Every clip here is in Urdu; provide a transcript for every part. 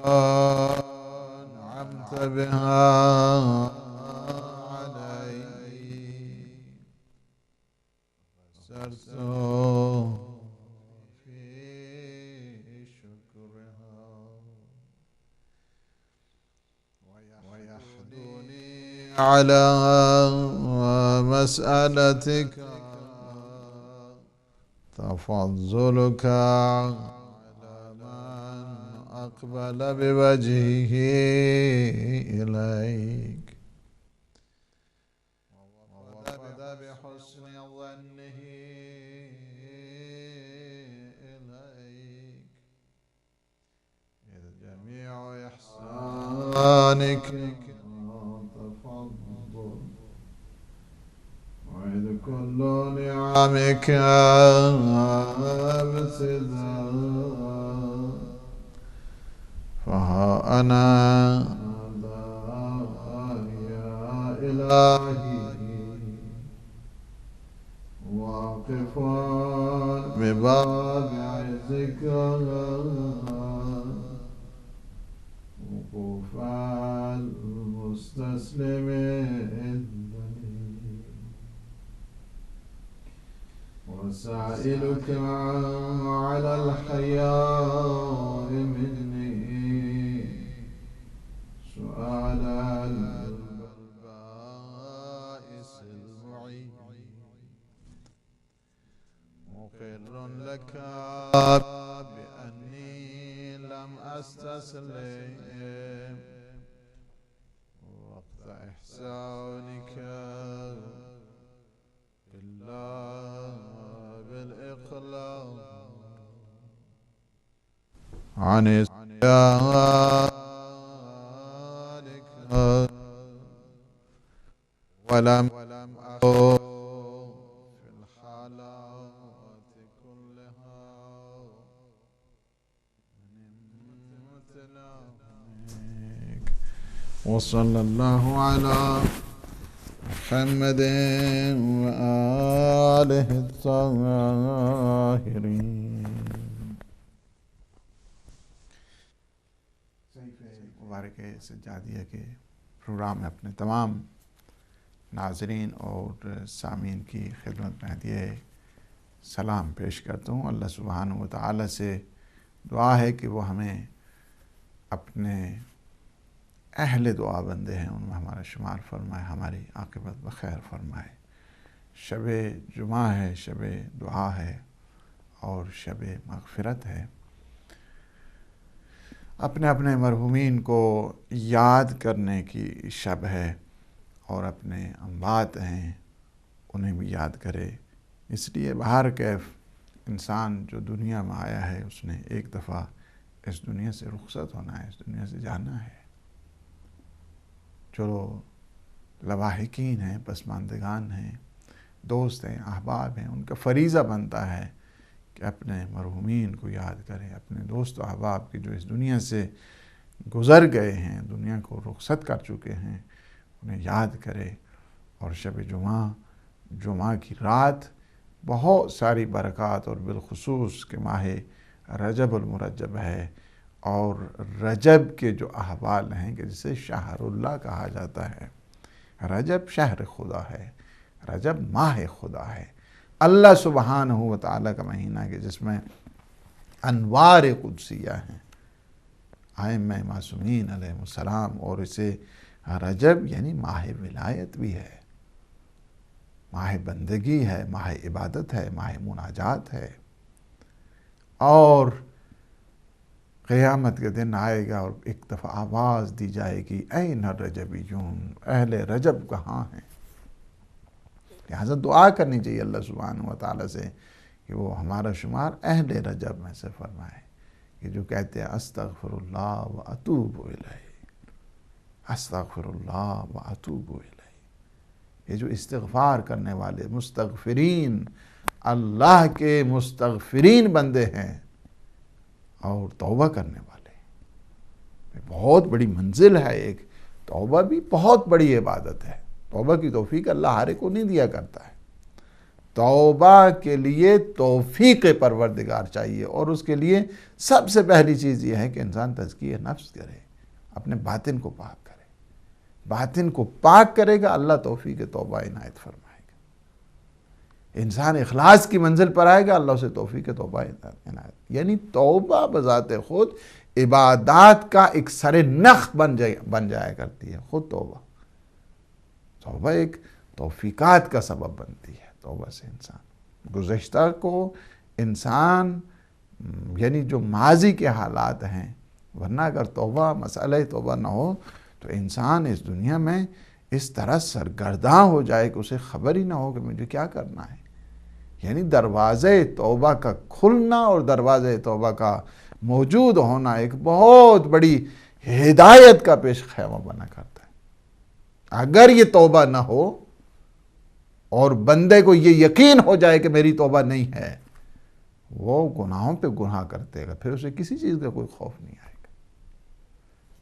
أنعمت بها علي سرت في شكرها ويحدوني على مسألتك تفضلك على من أقبل بوجهه إليك ووفد بحسن ظنه إليك إذ جميع إحسانك تفضل وإذ كل نعمك ابتداء فها أنا يا إلهي واقف بباب عزك وقوف المستسلم وسائلك على الحياء مني سؤال البائس المعين مقر لك بأني لم أستسلم وقت إحسانك بالله بالإقلال عن سيالك ولم أقل في الحالات كلها وصلى الله على محمد وآله الطاهرين. مبارک سجادیہ کے پروگرام میں اپنے تمام ناظرین اور سامعین کی خدمت میں ہدیہ سلام پیش کرتا ہوں. اللہ سبحانہ و تعالی سے دعا ہے کہ وہ ہمیں اپنے اہل دعا بندے ہیں ان میں ہمارا شمار فرمائے، ہماری عاقبت بخیر فرمائے. شب جمعہ ہے، شب دعا ہے اور شب مغفرت ہے. اپنے اپنے مرحومین کو یاد کرنے کی شب ہے اور اپنے اموات ہیں انہیں بھی یاد کرے. اس لیے بہر کیف انسان جو دنیا میں آیا ہے اس نے ایک دفعہ اس دنیا سے رخصت ہونا ہے، اس دنیا سے جانا ہے. جو لواحقین ہیں، پسماندگان ہیں، دوست ہیں، احباب ہیں، ان کا فریضہ بنتا ہے کہ اپنے مرحومین کو یاد کریں، اپنے دوست و احباب کی جو اس دنیا سے گزر گئے ہیں، دنیا کو رخصت کر چکے ہیں، انہیں یاد کرے. اور شب جمعہ کی رات بہت ساری برکات اور بالخصوص کہ ماہ رجب المرجب ہے اور رجب کے جو احوال ہیں کہ جسے شہر اللہ کہا جاتا ہے. رجب شہر خدا ہے، رجب ماہ خدا ہے، اللہ سبحانہ و تعالیٰ کا مہینہ کہ جس میں انوار قدسیہ ہیں، ائمہ معصومین علیہ السلام. اور اسے رجب یعنی ماہ ولایت بھی ہے، ماہ بندگی ہے، ماہ عبادت ہے، ماہ مناجات ہے. اور قیامت کے دن آئے گا اور ایک دفعہ آواز دی جائے گی این الرجبیون، اہل رجب کہاں ہیں. لہذا دعا کرنی چاہیے اللہ سبحانہ و تعالیٰ سے کہ وہ ہمارا شمار اہل رجب میں سے فرمائے، کہ جو کہتے ہیں استغفر اللہ و اتوب الیہ، استغفر اللہ و اتوب الیہ. یہ جو استغفار کرنے والے مستغفرین، اللہ کے مستغفرین بندے ہیں اور توبہ کرنے والے، بہت بڑی منزل ہے. ایک توبہ بھی بہت بڑی عبادت ہے. توبہ کی توفیق اللہ ہر ایک کو نہیں دیا کرتا ہے. توبہ کے لیے توفیق پروردگار چاہیے، اور اس کے لیے سب سے پہلی چیز یہ ہے کہ انسان تزکیہ نفس کرے، اپنے باطن کو پاک کرے۔ باطن کو پاک کرے گا، اللہ توفیق توبہ عنایت فرمائے گا۔ انسان اخلاص کی منزل پر آئے گا، اللہ اسے توفیق توبہ عنایت، یعنی توبہ بذات خود عبادات کا ایک سر نخ بن جایا کرتی ہے۔ خود توبہ ایک توفیقات کا سبب بنتی ہے۔ توبہ سے انسان گزشتہ کو انسان یعنی جو ماضی کے حالات ہیں، ورنہ اگر مسئلہ توبہ نہ ہو تو انسان اس دنیا میں اس طرح سرگرداں ہو جائے کہ اسے خبر ہی نہ ہو کہ مجھے کیا کرنا ہے۔ یعنی دروازے توبہ کا کھلنا اور دروازے توبہ کا موجود ہونا ایک بہت بڑی ہدایت کا پیش خیمہ بنا کرتا ہے۔ اگر یہ توبہ نہ ہو اور بندے کو یہ یقین ہو جائے کہ میری توبہ نہیں ہے، وہ گناہوں پہ گناہ کرتے گا، پھر اسے کسی چیز کا کوئی خوف نہیں آئے گا۔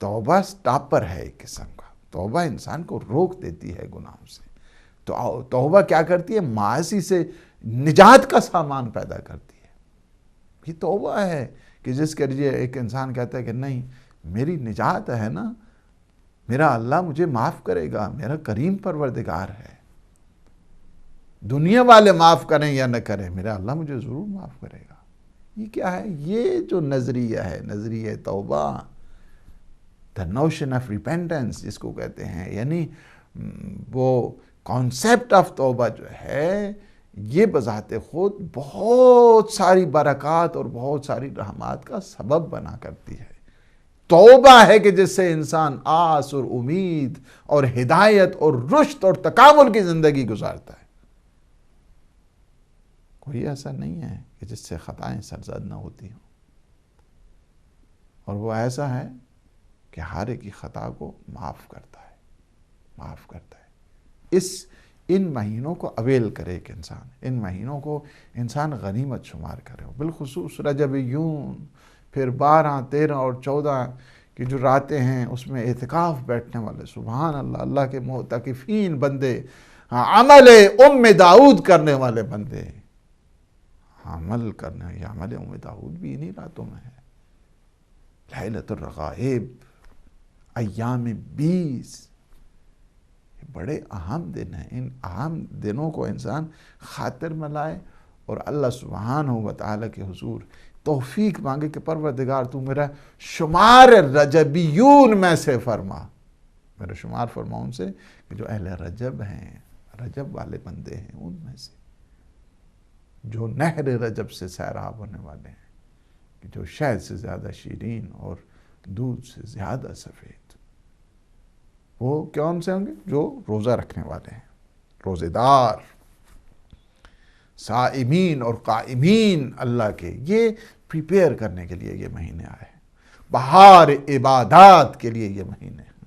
توبہ سٹاپر ہے ایک قسم کا، توبہ انسان کو روک دیتی ہے گناہوں سے۔ تو توبہ کیا کرتی ہے؟ معاصی سے نجات کا سامان پیدا کرتی ہے۔ یہ توبہ ہے کہ جس کے لیے ایک انسان کہتا ہے کہ نہیں، میری نجات ہے نا، میرا اللہ مجھے معاف کرے گا، میرا کریم پروردگار ہے، دنیا والے معاف کریں یا نہ کریں، میرا اللہ مجھے ضرور معاف کرے گا۔ یہ کیا ہے؟ یہ جو نظریہ ہے، نظریہ توبہ، the notion of repentance جس کو کہتے ہیں، یعنی وہ کانسیپٹ آف توبہ جو ہے، یہ بذات خود بہت ساری برکات اور بہت ساری رحمات کا سبب بنا کرتی ہے۔ توبہ ہے کہ جس سے انسان آس اور امید اور ہدایت اور رشد اور تکامل کی زندگی گزارتا ہے۔ کوئی ایسا نہیں ہے کہ جس سے خطائیں سرزد نہ ہوتی ہوں، اور وہ ایسا ہے کہ ہر ایک کی خطا کو معاف کرتا ہے۔ ان مہینوں کو اویل کرے کہ ان مہینوں کو انسان غنیمت شمار کرے، بالخصوص رجبیون، پھر 12، 13 اور 14 کی جو راتیں ہیں اس میں اعتکاف بیٹھنے والے، سبحان اللہ، اللہ کے معتکفین بندے، عمل داؤد کرنے والے بندے، عمل داؤد بھی انہی راتوں میں ہے۔ لیلۃ الرغائب، ایام 20، بڑے اہم دن ہیں۔ ان اہم دنوں کو انسان خاطر میں لائے اور اللہ سبحانہ و تعالیٰ کے حضور توفیق مانگے کہ پروردگار تو میرا شمار رجبیون میں سے فرما، میرا شمار فرما ان سے کہ جو اہل رجب ہیں، رجب والے بندے ہیں، ان میں سے جو نہر رجب سے سیراب ہونے والے ہیں، کہ جو شہد سے زیادہ شیرین اور دودھ سے زیادہ سفید۔ وہ کون سے ہوں گے؟ جو روزہ رکھنے والے ہیں، روزے دار، صائمین اور قائمین اللہ کے، یہ پریپیئر کرنے کے لیے یہ مہینے آئے ہیں، بہار عبادات کے لیے یہ مہینے ہیں۔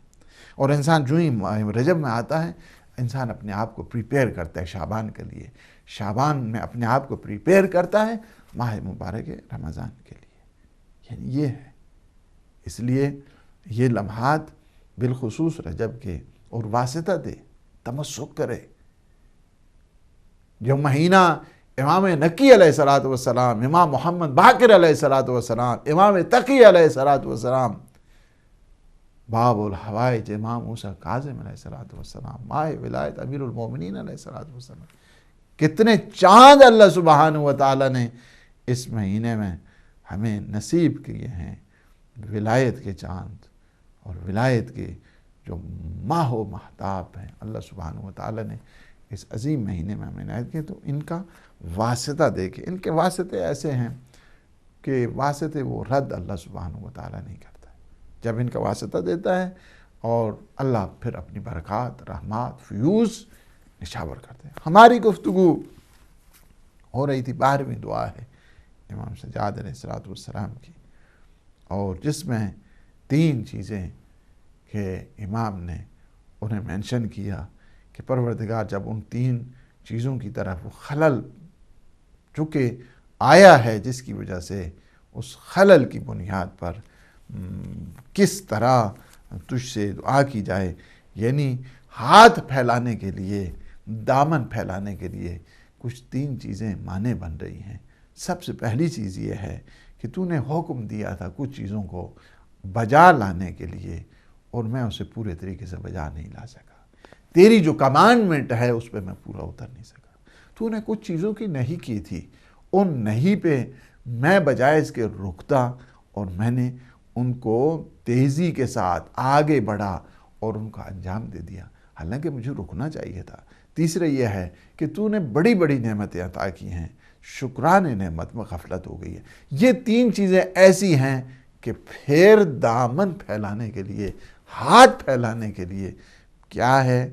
اور انسان جو ہی رجب میں آتا ہے، انسان اپنے آپ کو پریپیئر کرتا ہے شعبان کے لیے، شعبان میں اپنے آپ کو پریپیئر کرتا ہے ماہ مبارک رمضان کے لیے۔ یعنی یہ ہے، اس لیے یہ لمحات بالخصوص رجب کے، اور واسطہ دے، تمسک کرے۔ جو مہینہ امام نقی علیہ السلام، امام محمد باقر علیہ السلام، امام تقی علیہ السلام، باب الحوائج امام موسیٰ کاظم علیہ السلام، ماہ ولایت امیر المومنین علیہ السلام، کتنے چاند اللہ سبحانہ و تعالیٰ نے اس مہینے میں ہمیں نصیب کیے ہیں، ولایت کے چاند اور ولایت کے جو ماہ و مہتاب ہیں، اللہ سبحانہ و تعالیٰ نے اس عظیم مہینے میں ہمیں عنایت کیے۔ تو ان کا واسطہ دے کے، ان کے واسطے ایسے ہیں کہ واسطے وہ رد اللہ سبحانہ و تعالیٰ نہیں کرتا ہے، جب ان کا واسطہ دیتا ہے، اور اللہ پھر اپنی برکات، رحمات، فیوز نشاور کرتے ہیں۔ ہماری گفتگو ہو رہی تھی 12ویں دعا ہے امام سجاد علیہ السلام کی، اور جس میں 3 چیزیں کہ امام نے انہیں مینشن کیا کہ پروردگار جب ان 3 چیزوں کی طرف وہ خلل چونکہ آیا ہے، جس کی وجہ سے اس خلل کی بنیاد پر کس طرح تجھ سے دعا کی جائے، یعنی ہاتھ پھیلانے کے لیے، دامن پھیلانے کے لیے کچھ 3 چیزیں مانے بن رہی ہیں۔ سب سے پہلی چیز یہ ہے کہ تو نے حکم دیا تھا کچھ چیزوں کو بجا لانے کے لیے، اور میں اسے پورے طریقے سے بجا نہیں لا سکا۔ تیری جو کمانڈمنٹ ہے اس پہ میں پورا اتر نہیں سکا۔ تو نے کچھ چیزوں کی نہیں کی تھی، ان نہیں پہ میں بجائے اس کے رکتا، اور میں نے ان کو تیزی کے ساتھ آگے بڑھا اور ان کا انجام دے دیا، حالانکہ مجھے رکنا چاہیے تھا۔ تیسرا یہ ہے کہ تو نے بڑی بڑی نعمتیں عطا کی ہیں، شکران نعمت میں غفلت ہو گئی ہے۔ یہ 3 چیزیں ایسی ہیں کہ پھر دامن پھیلانے کے لیے، ہاتھ پھیلانے کے لیے کیا ہے،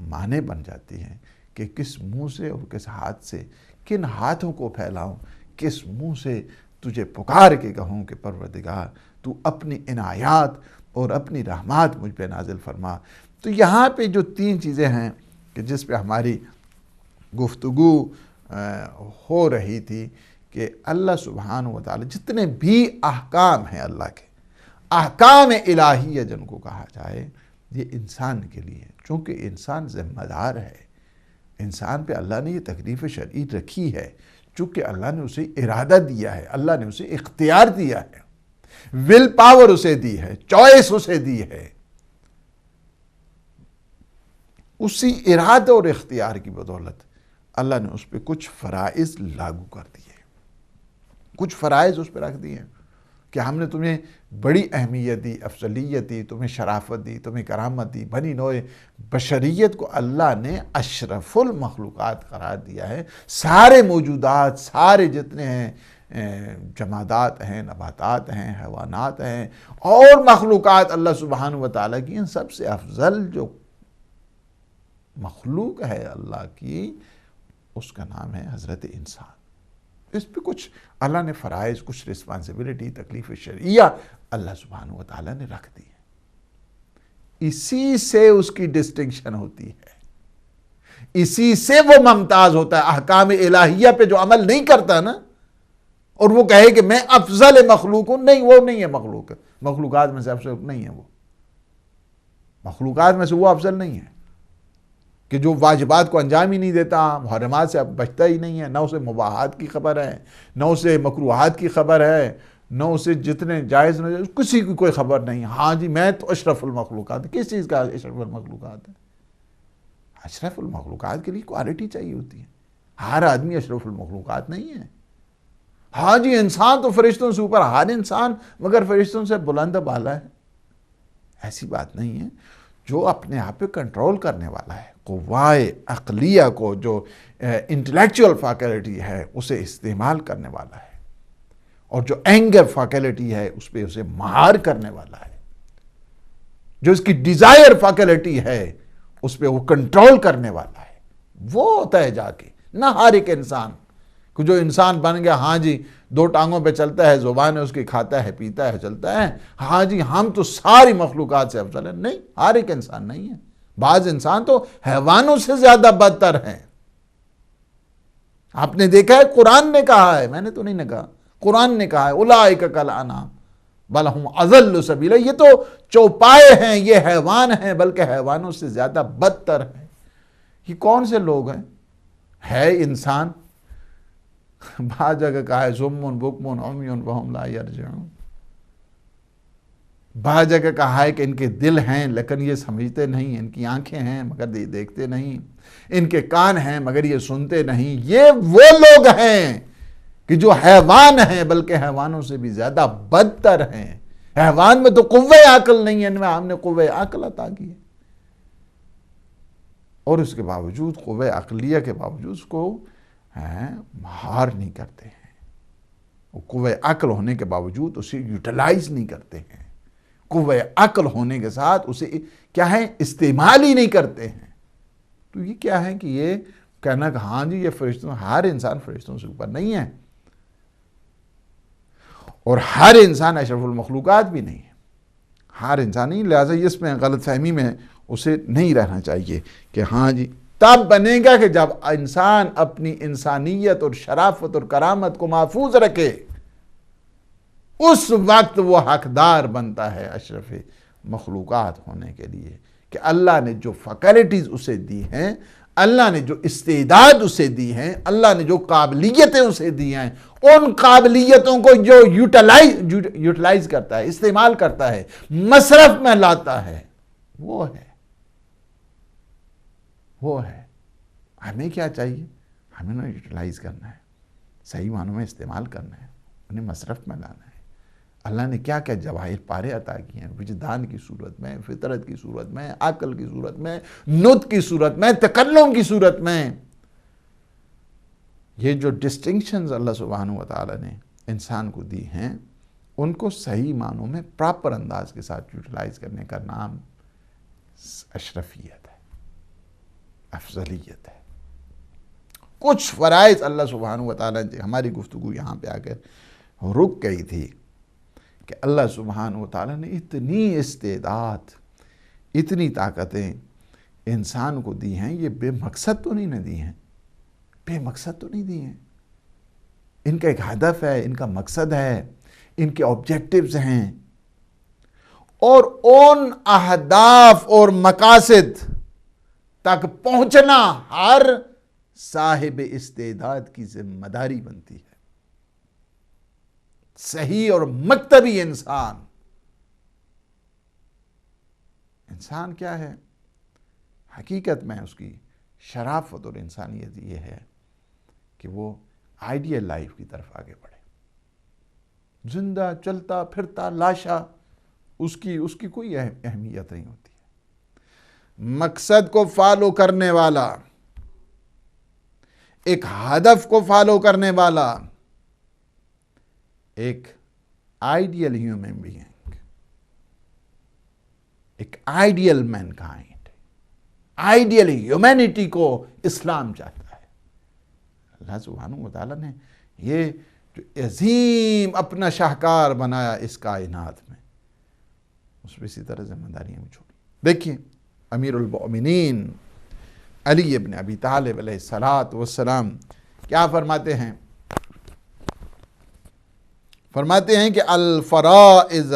معنی بن جاتی ہیں کہ کس منہ سے اور کس ہاتھ سے، کن ہاتھوں کو پھیلاؤں، کس منہ سے تجھے پکار کے کہوں کہ پروردگار تو اپنی عنایات اور اپنی رحمات مجھ پہ نازل فرما۔ تو یہاں پہ جو 3 چیزیں ہیں کہ جس پہ ہماری گفتگو ہو رہی تھی کہ اللہ سبحانہ وتعالی جتنے بھی احکام ہیں اللہ کے، احکام الہیہ جن کو کہا جائے، یہ انسان کے لیے، چونکہ انسان ذمہ دار ہے، انسان پہ اللہ نے یہ تکلیف شرعی رکھی ہے، چونکہ اللہ نے اسے ارادہ دیا ہے، اللہ نے اسے اختیار دیا ہے، ول پاور اسے دی ہے، چوائس اسے دی ہے۔ اسی ارادہ اور اختیار کی بدولت اللہ نے اس پہ کچھ فرائض لاگو کر دیے، کچھ فرائض اس پہ رکھ دیے کہ ہم نے تمہیں بڑی اہمیت دی، افضلیت دی، تمہیں شرافت دی، تمہیں کرامت دی۔ بنی نوع بشریت کو اللہ نے اشرف المخلوقات قرار دیا ہے۔ سارے موجودات، سارے جتنے ہیں جمادات ہیں، نباتات ہیں، حیوانات ہیں اور مخلوقات اللہ سبحانہ وتعالی کی، ان سب سے افضل جو مخلوق ہے اللہ کی، اس کا نام ہے حضرت انسان۔ اس پہ کچھ اللہ نے فرائض، کچھ رسپانسبلٹی، تکلیف شرعیہ اللہ سبحانہ وتعالی نے رکھ دی ہے۔ اسی سے اس کی ڈسٹنکشن ہوتی ہے، اسی سے وہ ممتاز ہوتا ہے۔ احکام الہیہ پہ جو عمل نہیں کرتا نا، اور وہ کہے کہ میں افضل مخلوق ہوں، نہیں، وہ نہیں ہے مخلوق، مخلوقات میں سے افضل نہیں ہے وہ، مخلوقات میں سے وہ افضل نہیں ہے کہ جو واجبات کو انجام ہی نہیں دیتا، محرمات سے اب بچتا ہی نہیں ہے، نہ اسے مباحات کی خبر ہے، نہ اسے مکروہات کی خبر ہے، نہ اسے جتنے جائز نہ جائز کسی کی کوئی خبر نہیں۔ ہاں جی میں تو اشرف المخلوقات۔ کس چیز کا اشرف المخلوقات ہے؟ اشرف المخلوقات کے لیے کوالٹی چاہیے ہوتی ہے، ہر آدمی اشرف المخلوقات نہیں ہے۔ ہاں جی انسان تو فرشتوں سے اوپر، ہر انسان مگر فرشتوں سے بلند بالا ہے، ایسی بات نہیں ہے۔ جو اپنے آپ پہ کنٹرول کرنے والا ہے، قوائے عقلیہ کو، جو انٹلیکچول فیکلٹی ہے اسے استعمال کرنے والا ہے، اور جو اینگر فیکلٹی ہے اس پہ اسے مہار کرنے والا ہے، جو اس کی ڈیزائر فیکلٹی ہے اس پہ وہ کنٹرول کرنے والا ہے، وہ ہوتا ہے جا کے، نہ ہر ایک انسان کہ جو انسان بن گیا ہاں جی 2 ٹانگوں پہ چلتا ہے، زبان ہے اس کی، کھاتا ہے، پیتا ہے، چلتا ہے، ہاں جی ہم تو ساری مخلوقات سے افضل ہیں۔ نہیں، ہر ایک انسان نہیں ہے، بعض انسان تو حیوانوں سے زیادہ بدتر ہیں۔ آپ نے دیکھا ہے، قرآن نے کہا ہے، میں نے تو نہیں کہا، قرآن نے کہا ہے اولئک کالانعام بل ہم اضل سبیلا، یہ تو چوپائے ہیں، یہ حیوان ہیں، بلکہ حیوانوں سے زیادہ بدتر ہیں۔ یہ کون سے لوگ ہیں؟ ہے انسان، بعض جگہ کہا ہے صم بکم عمی فہم لا یرجعون، بعض جگہ کہا ہے کہ ان کے دل ہیں لیکن یہ سمجھتے نہیں، ان کی آنکھیں ہیں مگر یہ دیکھتے نہیں، ان کے کان ہیں مگر یہ سنتے نہیں۔ یہ وہ لوگ ہیں کہ جو حیوان ہیں، بلکہ حیوانوں سے بھی زیادہ بدتر ہیں۔ حیوان میں تو قوہ عقل نہیں ہے، ان میں ہم نے قوہ عقل عطا کی ہے، اور اس کے باوجود، قوہ عقلیہ کے باوجود اس کو مہار نہیں کرتے ہیں، وہ قوہ عقل ہونے کے باوجود اسے یوٹیلائز نہیں کرتے ہیں، قوہ عقل ہونے کے ساتھ اسے کیا ہے استعمال ہی نہیں کرتے ہیں۔ تو یہ کیا ہے کہ یہ کہنا کہ ہاں جی یہ فرشتوں، ہر انسان فرشتوں سے اوپر نہیں ہے، اور ہر انسان اشرف المخلوقات بھی نہیں ہے، ہر انسان نہیں، لہٰذا اس میں غلط فہمی میں اسے نہیں رہنا چاہیے کہ ہاں جی تب بنے گا کہ جب انسان اپنی انسانیت اور شرافت اور کرامت کو محفوظ رکھے، اس وقت وہ حقدار بنتا ہے اشرف مخلوقات ہونے کے لیے، کہ اللہ نے جو فیکلٹیز اسے دی ہیں، اللہ نے جو استعداد اسے دی ہیں، اللہ نے جو قابلیتیں اسے دی ہیں، ان قابلیتوں کو جو یوٹیلائز کرتا ہے، استعمال کرتا ہے، مصرف میں لاتا ہے، وہ ہے ہمیں کیا چاہیے؟ ہمیں انہیں یوٹیلائز کرنا ہے، صحیح معنوں میں استعمال کرنا ہے، انہیں مصرف میں لانا ہے۔ اللہ نے کیا کیا جواہر پارے عطا کیے ہیں، وجدان کی صورت میں، فطرت کی صورت میں، عقل کی صورت میں، نطق کی صورت میں، تکلم کی صورت میں۔ یہ جو ڈسٹنکشنز اللہ سبحانہ وتعالی نے انسان کو دی ہیں، ان کو صحیح معنوں میں پراپر انداز کے ساتھ یوٹیلائز کرنے کا نام اشرفیت ہے، افضلیت ہے۔ کچھ فرائض اللہ سبحانہ وتعالی، ہماری گفتگو یہاں پہ آ کر رک گئی تھی کہ اللہ سبحانہ وتعالی نے اتنی استعداد، اتنی طاقتیں انسان کو دی ہیں، یہ بے مقصد تو نہیں دی ہیں، بے مقصد تو نہیں دی ہیں، ان کا ایک ہدف ہے، ان کا مقصد ہے، ان کے آبجیکٹیوز ہیں، اور ان اہداف اور مقاصد تک پہنچنا ہر صاحب استعداد کی ذمہ داری بنتی ہے۔ صحیح اور مکتبی انسان کیا ہے؟ حقیقت میں اس کی شرافت اور انسانیت یہ ہے کہ وہ آئیڈیل لائف کی طرف آگے بڑھے۔ زندہ چلتا پھرتا لاشا، اس کی کوئی اہمیت نہیں ہوتی ہے۔ مقصد کو فالو کرنے والا، ایک ہدف کو فالو کرنے والا، ایک آئیڈیل ہیومن بینگ، ایک ideal main kind, ideal humanity کو اسلام چاہتا ہے۔ اللہ سبحانہ وتعالی نے یہ جو عظیم اپنا شاہکار بنایا اس کائنات میں، اس پہ اسی طرح ذمہ داریاں بھی چھوڑی۔ دیکھیں امیر المؤمنین علی ابن ابی طالب علیہ السلام کیا فرماتے ہیں؟ فرماتے ہیں کہ الفرائض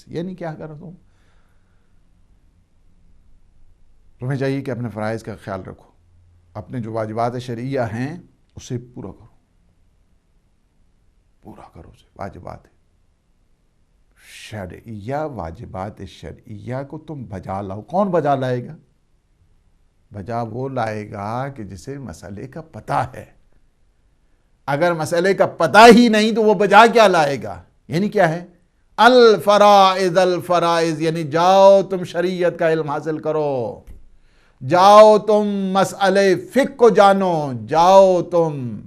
یعنی کیا کرو تمہیں چاہیے کہ اپنے فرائض کا خیال رکھو، اپنے جو واجبات شرعیہ ہیں اسے پورا کرو اسے، واجبات شرعیہ، واجبات شرعیہ کو تم بجا لاؤ۔ کون بجا لائے گا؟ بجا وہ لائے گا کہ جسے مسئلے کا پتہ ہے۔ اگر مسئلے کا پتہ ہی نہیں تو وہ بجا کیا لائے گا؟ یعنی کیا ہے؟ الفرائض یعنی جاؤ تم شریعت کا علم حاصل کرو، جاؤ تم مسئلے فقہ کو جانو، جاؤ تم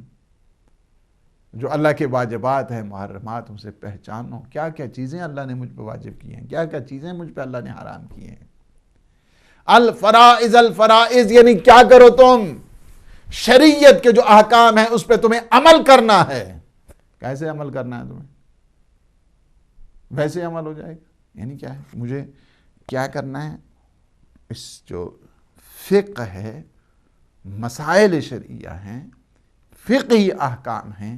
جو اللہ کے واجبات ہیں، محرمات، ان سے پہچانو، کیا کیا چیزیں اللہ نے مجھ پہ واجب کی ہیں، کیا کیا چیزیں مجھ پہ اللہ نے حرام کی ہیں۔ الفرائض یعنی کیا کرو تم؟ شریعت کے جو احکام ہیں اس پہ تمہیں عمل کرنا ہے۔ کیسے عمل کرنا ہے تمہیں؟ ویسے عمل ہو جائے گا۔ یعنی کیا ہے؟ مجھے کیا کرنا ہے؟ اس جو فقہ ہے، مسائل شرعیہ ہیں، فقہی احکام ہیں،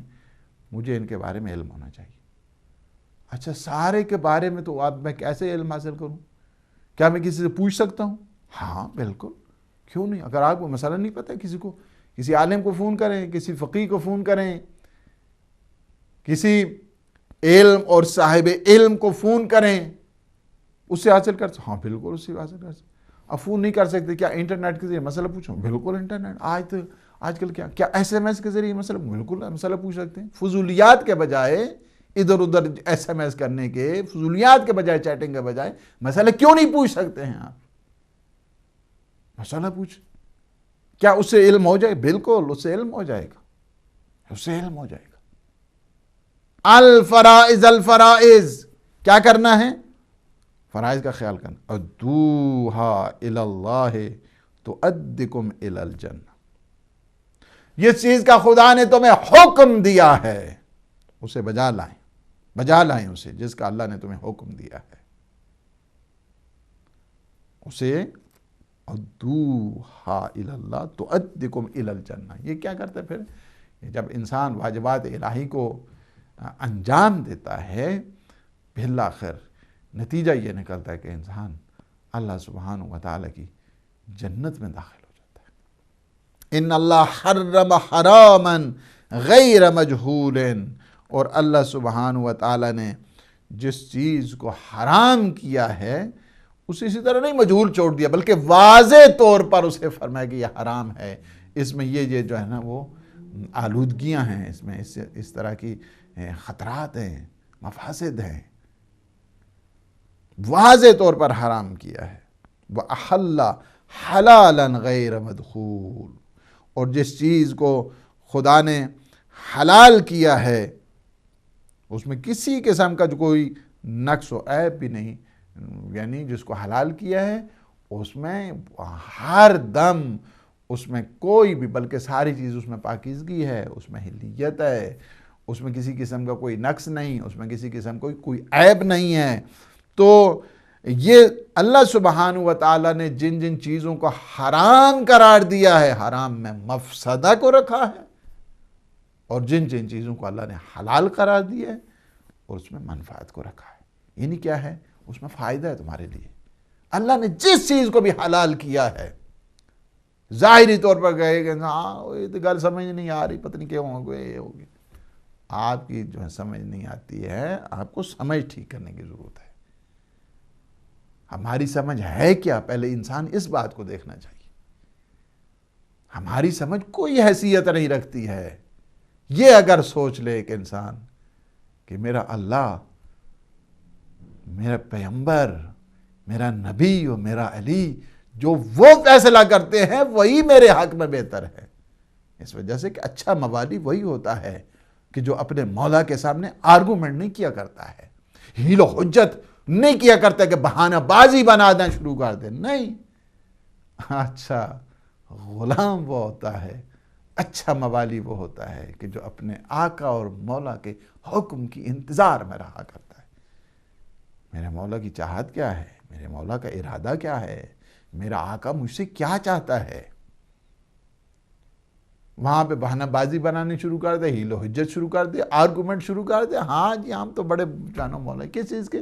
مجھے ان کے بارے میں علم ہونا چاہیے۔ اچھا، سارے کے بارے میں تو اب میں کیسے علم حاصل کروں؟ کیا میں کسی سے پوچھ سکتا ہوں؟ ہاں بالکل، کیوں نہیں؟ اگر آپ کو مسئلہ نہیں پتہ، کسی عالم کو فون کریں، کسی فقیہ کو فون کریں، کسی علم اور صاحب علم کو فون کریں، اس سے حاصل کر سکتے۔ ہاں بالکل، اس سے حاصل کر سکتے۔ اب فون نہیں کر سکتے، کیا انٹرنیٹ کے ذریعے مسئلہ پوچھو؟ بالکل انٹرنیٹ، آج کل کیا ایس ایم ایس کے ذریعے بالکل مسئلہ پوچھ سکتے ہیں۔ فضولیات کے بجائے، ادھر ادھر ایس ایم ایس کرنے کے، فضولیات کے بجائے، چیٹنگ کے بجائے مسئلہ کیوں نہیں پوچھ سکتے ہیں آپ؟ مسئلہ پوچھ، کیا اس سے علم ہو جائے؟ بالکل اس سے علم ہو جائے گا، اس سے علم ہو جائے گا۔ الفرائض کیا کرنا ہے؟ فرائض کا خیال کرنا۔ ادوہا الی اللہ تؤدکم الی الجنہ، جس چیز کا خدا نے تمہیں حکم دیا ہے اسے بجا لائیں اسے، جس کا اللہ نے تمہیں حکم دیا ہے اسے ادوہا الی اللہ تؤدکم الی الجنہ۔ یہ کیا کرتے پھر؟ جب انسان واجبات الہی کو انجام دیتا ہے، بالآخر نتیجہ یہ نکلتا ہے کہ انسان اللہ سبحانہ وتعالی کی جنت میں داخل ہو جاتا ان اللہ حرم حراما غیر مجہول، اور اللہ سبحانہ و تعالیٰ نے جس چیز کو حرام کیا ہے اسے اسی طرح نہیں مجہول چھوڑ دیا، بلکہ واضح طور پر اسے فرمایا کہ یہ حرام ہے، اس میں یہ جو ہے نا وہ آلودگیاں ہیں، اس میں اس طرح کی خطرات ہیں، مفاسد ہیں، واضح طور پر حرام کیا ہے۔ وَأَحَلَّ حَلَالًا غَيْرَ مَدْخُولٍ، اور جس چیز کو خدا نے حلال کیا ہے اس میں کسی قسم کا جو کوئی نقص و عیب بھی نہیں، یعنی جس کو حلال کیا ہے اس میں ہر دم اس میں کوئی بھی، بلکہ ساری چیز اس میں پاکیزگی ہے، اس میں حلیت ہے، اس میں کسی قسم کا کوئی نقص نہیں، اس میں کسی قسم کا کوئی عیب نہیں ہے۔ تو یہ اللہ سبحانہ و تعالیٰ نے جن جن چیزوں کو حرام قرار دیا ہے، حرام میں مفسدہ کو رکھا ہے، اور جن جن چیزوں کو اللہ نے حلال قرار دیا ہے اور اس میں منفعت کو رکھا ہے، یعنی کیا ہے، اس میں فائدہ ہے تمہارے لیے۔ اللہ نے جس چیز کو بھی حلال کیا ہے، ظاہری طور پر کہے کہ ہاں یہ تو گل سمجھ نہیں آ رہی، پتہ نہیں کیا ہوگا، یہ ہوگی، آپ کی جو ہے سمجھ نہیں آتی ہے، آپ کو سمجھ ٹھیک کرنے کی ضرورت ہے۔ ہماری سمجھ ہے کیا، پہلے انسان اس بات کو دیکھنا چاہیے۔ ہماری سمجھ کوئی حیثیت نہیں رکھتی ہے۔ یہ اگر سوچ لے ایک انسان کہ میرا اللہ، میرا پیغمبر، میرا نبی اور میرا علی جو وہ فیصلہ کرتے ہیں وہی میرے حق میں بہتر ہے، اس وجہ سے کہ اچھا موالی وہی ہوتا ہے کہ جو اپنے مولا کے سامنے آرگومنٹ نہیں کیا کرتا ہے، حیل و حجت نہیں کیا کرتا کہ بہانہ بازی بنا دیں شروع کر دیں، نہیں۔ اچھا غلام وہ ہوتا ہے، اچھا موالی وہ ہوتا ہے کہ جو اپنے آقا اور مولا کے حکم کی انتظار میں رہا کرتا ہے۔ میرے مولا کی چاہت کیا ہے، میرے مولا کا ارادہ کیا ہے، میرا آقا مجھ سے کیا چاہتا ہے۔ وہاں پہ بہانہ بازی بنانی شروع کر دے، حیل و حجت شروع کر دے، آرگومنٹ شروع کر دے، ہاں جی ہم تو بڑے جانو مولا، کس چیز کے؟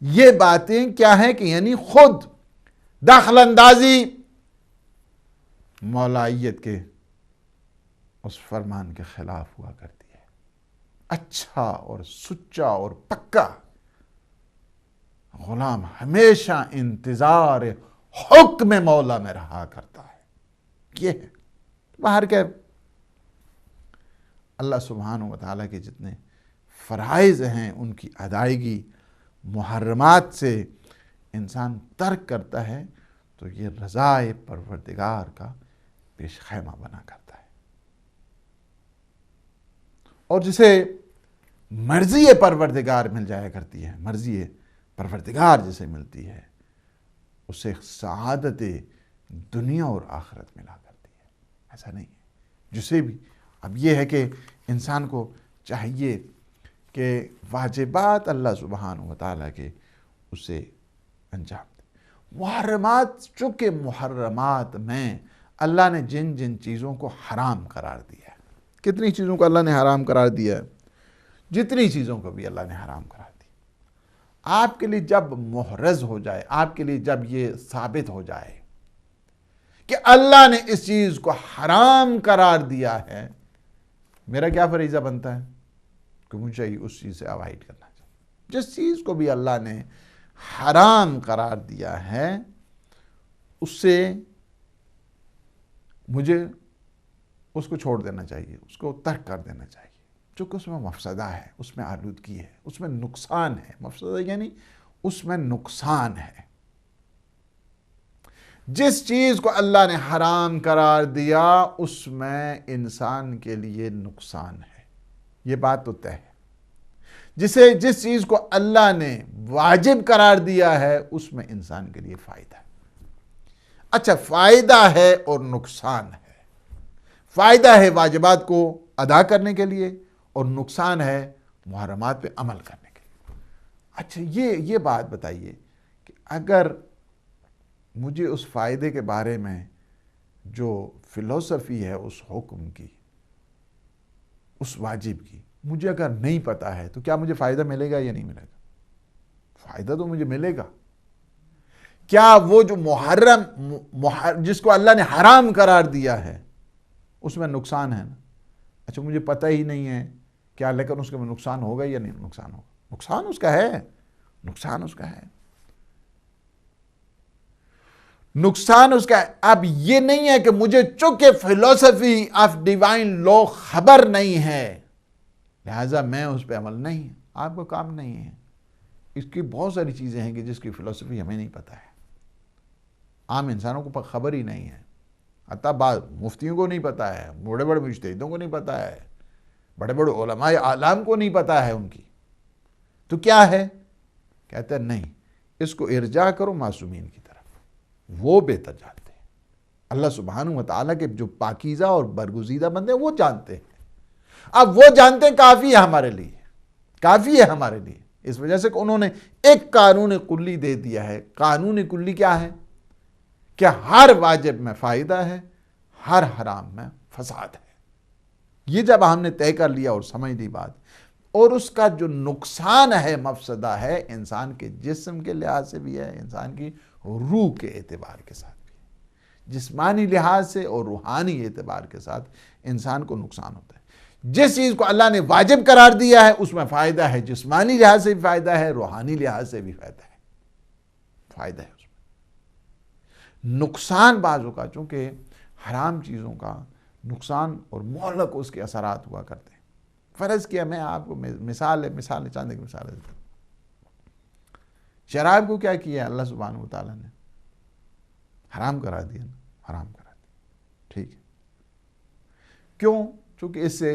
یہ باتیں کیا ہیں کہ یعنی خود دخل اندازی مولائیت کے اس فرمان کے خلاف ہوا کرتی ہے۔ اچھا اور سچا اور پکا غلام ہمیشہ انتظار حکم مولا میں رہا کرتا ہے۔ یہ ہے باہر کے اللہ سبحانہ و تعالیٰ کے جتنے فرائض ہیں ان کی ادائیگی محرمات سے انسان ترک کرتا ہے تو یہ رضائے پروردگار کا پیش خیمہ بنا کرتا ہے، اور جسے مرضی پروردگار مل جایا کرتی ہے، مرضی پروردگار جسے ملتی ہے اسے سعادت دنیا اور آخرت ملا کرتی ہے۔ ایسا نہیں ہے جسے بھی، اب یہ ہے کہ انسان کو چاہیے کہ واجبات اللہ سبحانہ و تعالیٰ کے اسے انجام دے۔ محرمات، چونکہ محرمات میں اللہ نے جن جن چیزوں کو حرام قرار دیا ہے، کتنی چیزوں کو اللہ نے حرام قرار دیا ہے، جتنی چیزوں کو بھی اللہ نے حرام قرار دیا، آپ کے لیے جب محرز ہو جائے، آپ کے لیے جب یہ ثابت ہو جائے کہ اللہ نے اس چیز کو حرام قرار دیا ہے، میرا کیا فریضہ بنتا ہے کہ مجھے اس چیز سے اوائڈ کرنا چاہیے۔ جس چیز کو بھی اللہ نے حرام قرار دیا ہے اس سے مجھے اس کو چھوڑ دینا چاہیے، اس کو ترک کر دینا چاہیے، چونکہ اس میں مفسدہ ہے، اس میں آلودگی ہے، اس میں نقصان ہے۔ مفسدہ یعنی اس میں نقصان ہے۔ جس چیز کو اللہ نے حرام قرار دیا اس میں انسان کے لیے نقصان ہے، یہ بات تو طے ہے۔ جس چیز کو اللہ نے واجب قرار دیا ہے اس میں انسان کے لیے فائدہ ہے۔ اچھا، فائدہ ہے اور نقصان ہے۔ فائدہ ہے واجبات کو ادا کرنے کے لیے اور نقصان ہے محرمات پہ عمل کرنے کے لیے۔ اچھا یہ بات بتائیے کہ اگر مجھے اس فائدے کے بارے میں جو فلسفی ہے اس حکم کی، اس واجب کی، مجھے اگر نہیں پتا ہے تو کیا مجھے فائدہ ملے گا یا نہیں ملے گا؟ فائدہ تو مجھے ملے گا، کیا وہ جو جس کو اللہ نے حرام قرار دیا ہے اس میں نقصان ہے نا؟ اچھا مجھے پتہ ہی نہیں ہے کیا، لیکن اس کے میں نقصان ہوگا یا نہیں نقصان ہوگا؟ نقصان اس کا ہے، نقصان اس کا ہے، نقصان اس کا ہے۔ اب یہ نہیں ہے کہ مجھے چونکہ فلسفی آف ڈیوائن لا خبر نہیں ہے لہذا میں اس پہ عمل نہیں، آپ کو کام نہیں ہے۔ اس کی بہت ساری چیزیں ہیں کہ جس کی فلسفی ہمیں نہیں پتہ ہے، عام انسانوں کو خبر ہی نہیں ہے، حتیٰ بعض مفتیوں کو نہیں پتہ ہے، بڑے بڑے مجتہدوں کو نہیں پتہ ہے، بڑے بڑے علماء اعلام کو نہیں پتہ ہے ان کی۔ تو کیا ہے؟ کہتے ہیں نہیں، اس کو ارجاع کرو معصومین کی طرف، وہ بہتر جانتے ہیں۔ اللہ سبحانہ و تعالیٰ کے جو پاکیزہ اور برگزیدہ بندے ہیں وہ جانتے ہیں۔ اب وہ جانتے ہیں، کافی ہے ہمارے لیے، کافی ہے ہمارے لیے، اس وجہ سے کہ انہوں نے ایک قانون کلی دے دیا ہے۔ قانون کلی کیا ہے؟ کہ ہر واجب میں فائدہ ہے، ہر حرام میں فساد ہے۔ یہ جب ہم نے طے کر لیا اور سمجھ لی بات، اور اس کا جو نقصان ہے، مفسدہ ہے، انسان کے جسم کے لحاظ سے بھی ہے، انسان کی روح کے اعتبار کے ساتھ بھی ہے، جسمانی لحاظ سے اور روحانی اعتبار کے ساتھ انسان کو نقصان ہوتا ہے۔ جس چیز کو اللہ نے واجب قرار دیا ہے اس میں فائدہ ہے، جسمانی لحاظ سے بھی فائدہ ہے، روحانی لحاظ سے بھی فائدہ ہے، فائدہ ہے اس میں۔ نقصان بعضوں کا، چونکہ حرام چیزوں کا نقصان اور مہلک اس کے اثرات ہوا کرتے ہیں۔ فرض کیا میں آپ کو مثال چاندے کی مثال دیتا ہوں۔ شراب کو کیا کیا اللہ سبحانہ و تعالیٰ نے؟ حرام کرا دیا نا، حرام کرا دیا، ٹھیک ہے۔ کیوں؟ چونکہ اس سے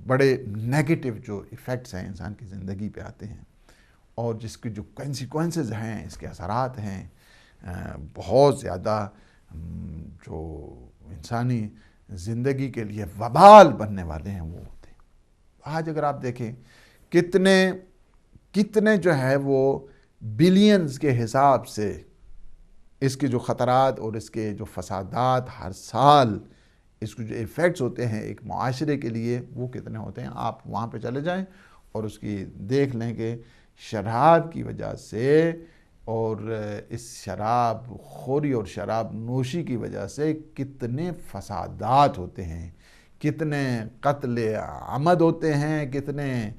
بڑے نیگیٹو جو ایفیکٹس ہیں انسان کی زندگی پہ آتے ہیں، اور جس کے جو کنسیکوینسز ہیں، اس کے اثرات ہیں بہت زیادہ، جو انسانی زندگی کے لیے وبال بننے والے ہیں وہ ہوتے ہیں۔ آج اگر آپ دیکھیں کتنے جو ہے وہ بلینز کے حساب سے اس کے جو خطرات اور اس کے جو فسادات ہر سال اس کے جو ایفیکٹس ہوتے ہیں ایک معاشرے کے لیے، وہ کتنے ہوتے ہیں۔ آپ وہاں پہ چلے جائیں اور اس کی دیکھ لیں کہ شراب کی وجہ سے اور اس شراب خوری اور شراب نوشی کی وجہ سے کتنے فسادات ہوتے ہیں، کتنے قتل عمد ہوتے ہیں، کتنے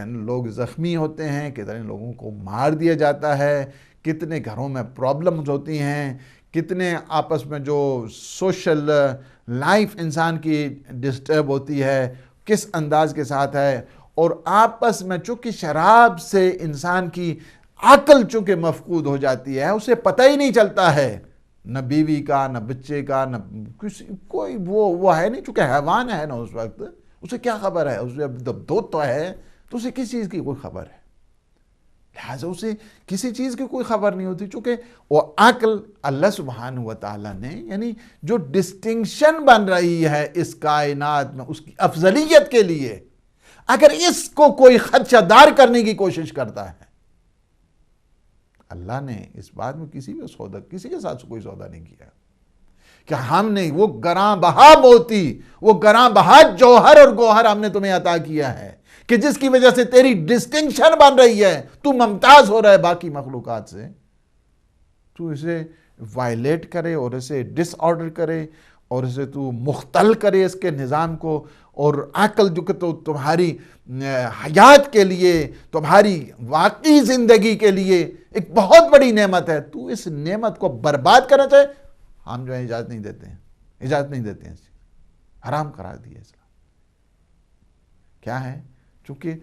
لوگ زخمی ہوتے ہیں، کتنے لوگوں کو مار دیا جاتا ہے، کتنے گھروں میں پرابلمز ہوتی ہیں، کتنے آپس میں جو سوشل لائف انسان کی ڈسٹرب ہوتی ہے، کس انداز کے ساتھ ہے۔ اور آپس میں چونکہ شراب سے انسان کی عقل چونکہ مفقود ہو جاتی ہے، اسے پتہ ہی نہیں چلتا ہے، نہ بیوی کا، نہ بچے کا، نہ کوئی وہ ہے نہیں، چونکہ حیوان ہے نا اس وقت، اسے کیا خبر ہے؟ اسے دودھ تو ہے تو اسے کس چیز کی کوئی خبر ہے؟ لہٰذا اسے کسی چیز کی کوئی خبر نہیں ہوتی، چونکہ وہ عقل اللہ سبحانہ و تعالیٰ نے، یعنی جو ڈسٹنکشن بن رہی ہے اس کائنات میں اس کی افضلیت کے لیے، اگر اس کو کوئی خدشہ دار کرنے کی کوشش کرتا ہے، اللہ نے اس بات میں کسی کے ساتھ کوئی سودا نہیں کیا کہ ہم نے وہ گراں بہا موتی، وہ گراں بہا جوہر اور گوہر ہم نے تمہیں عطا کیا ہے کہ جس کی وجہ سے تیری ڈسٹنکشن بن رہی ہے، تو ممتاز ہو رہا ہے باقی مخلوقات سے، تو اسے وائلیٹ کرے اور اسے ڈس آرڈر کرے اور اسے تو مختل کرے اس کے نظام کو، اور عقل جو کہ تو تمہاری حیات کے لیے، تمہاری واقعی زندگی کے لیے ایک بہت بڑی نعمت ہے، تو اس نعمت کو برباد کرنا چاہے، ہم جو ہے اجازت نہیں دیتے ہیں، حرام قرار دیا اسلام۔ کیا ہے؟ چونکہ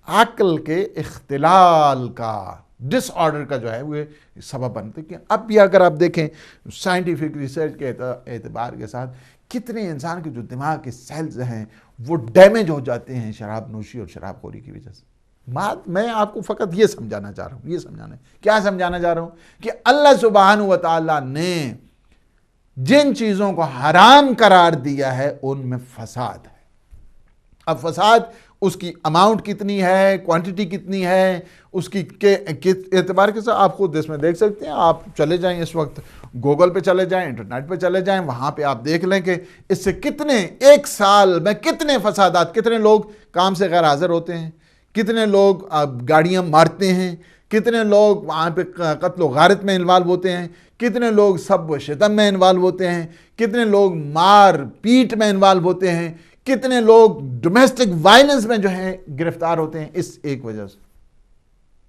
عقل کے اختلال کا، ڈس آرڈر کا جو ہے وہ سبب بنتے کہ اب بھی اگر آپ دیکھیں سائنٹیفک ریسرچ کے اعتبار کے ساتھ کتنے انسان کے جو دماغ کے سیلز ہیں وہ ڈیمیج ہو جاتے ہیں شراب نوشی اور شراب خوری کی وجہ سے۔ میں آپ کو فقط یہ سمجھانا چاہ رہا ہوں، کیا سمجھانا چاہ رہا ہوں کہ اللہ سبحانہ و تعالیٰ نے جن چیزوں کو حرام قرار دیا ہے ان میں فساد ہے۔ اب فساد اس کی اماؤنٹ کتنی ہے، کوانٹٹی کتنی ہے، اس کی اعتبار کے ساتھ آپ خود اس میں دیکھ سکتے ہیں۔ آپ چلے جائیں اس وقت گوگل پہ چلے جائیں، انٹرنیٹ پہ چلے جائیں، وہاں پہ آپ دیکھ لیں کہ اس سے کتنے ایک سال میں کتنے فسادات، کتنے لوگ کام سے غیر حاضر ہوتے ہیں، کتنے لوگ گاڑیاں مارتے ہیں، کتنے لوگ وہاں پہ قتل و غارت میں انوالو ہوتے ہیں، کتنے لوگ سب و شتم میں انوالو ہوتے ہیں، کتنے لوگ مار پیٹ میں انوالو ہوتے ہیں، کتنے لوگ ڈومیسٹک وائلنس میں جو ہے گرفتار ہوتے ہیں اس ایک وجہ سے.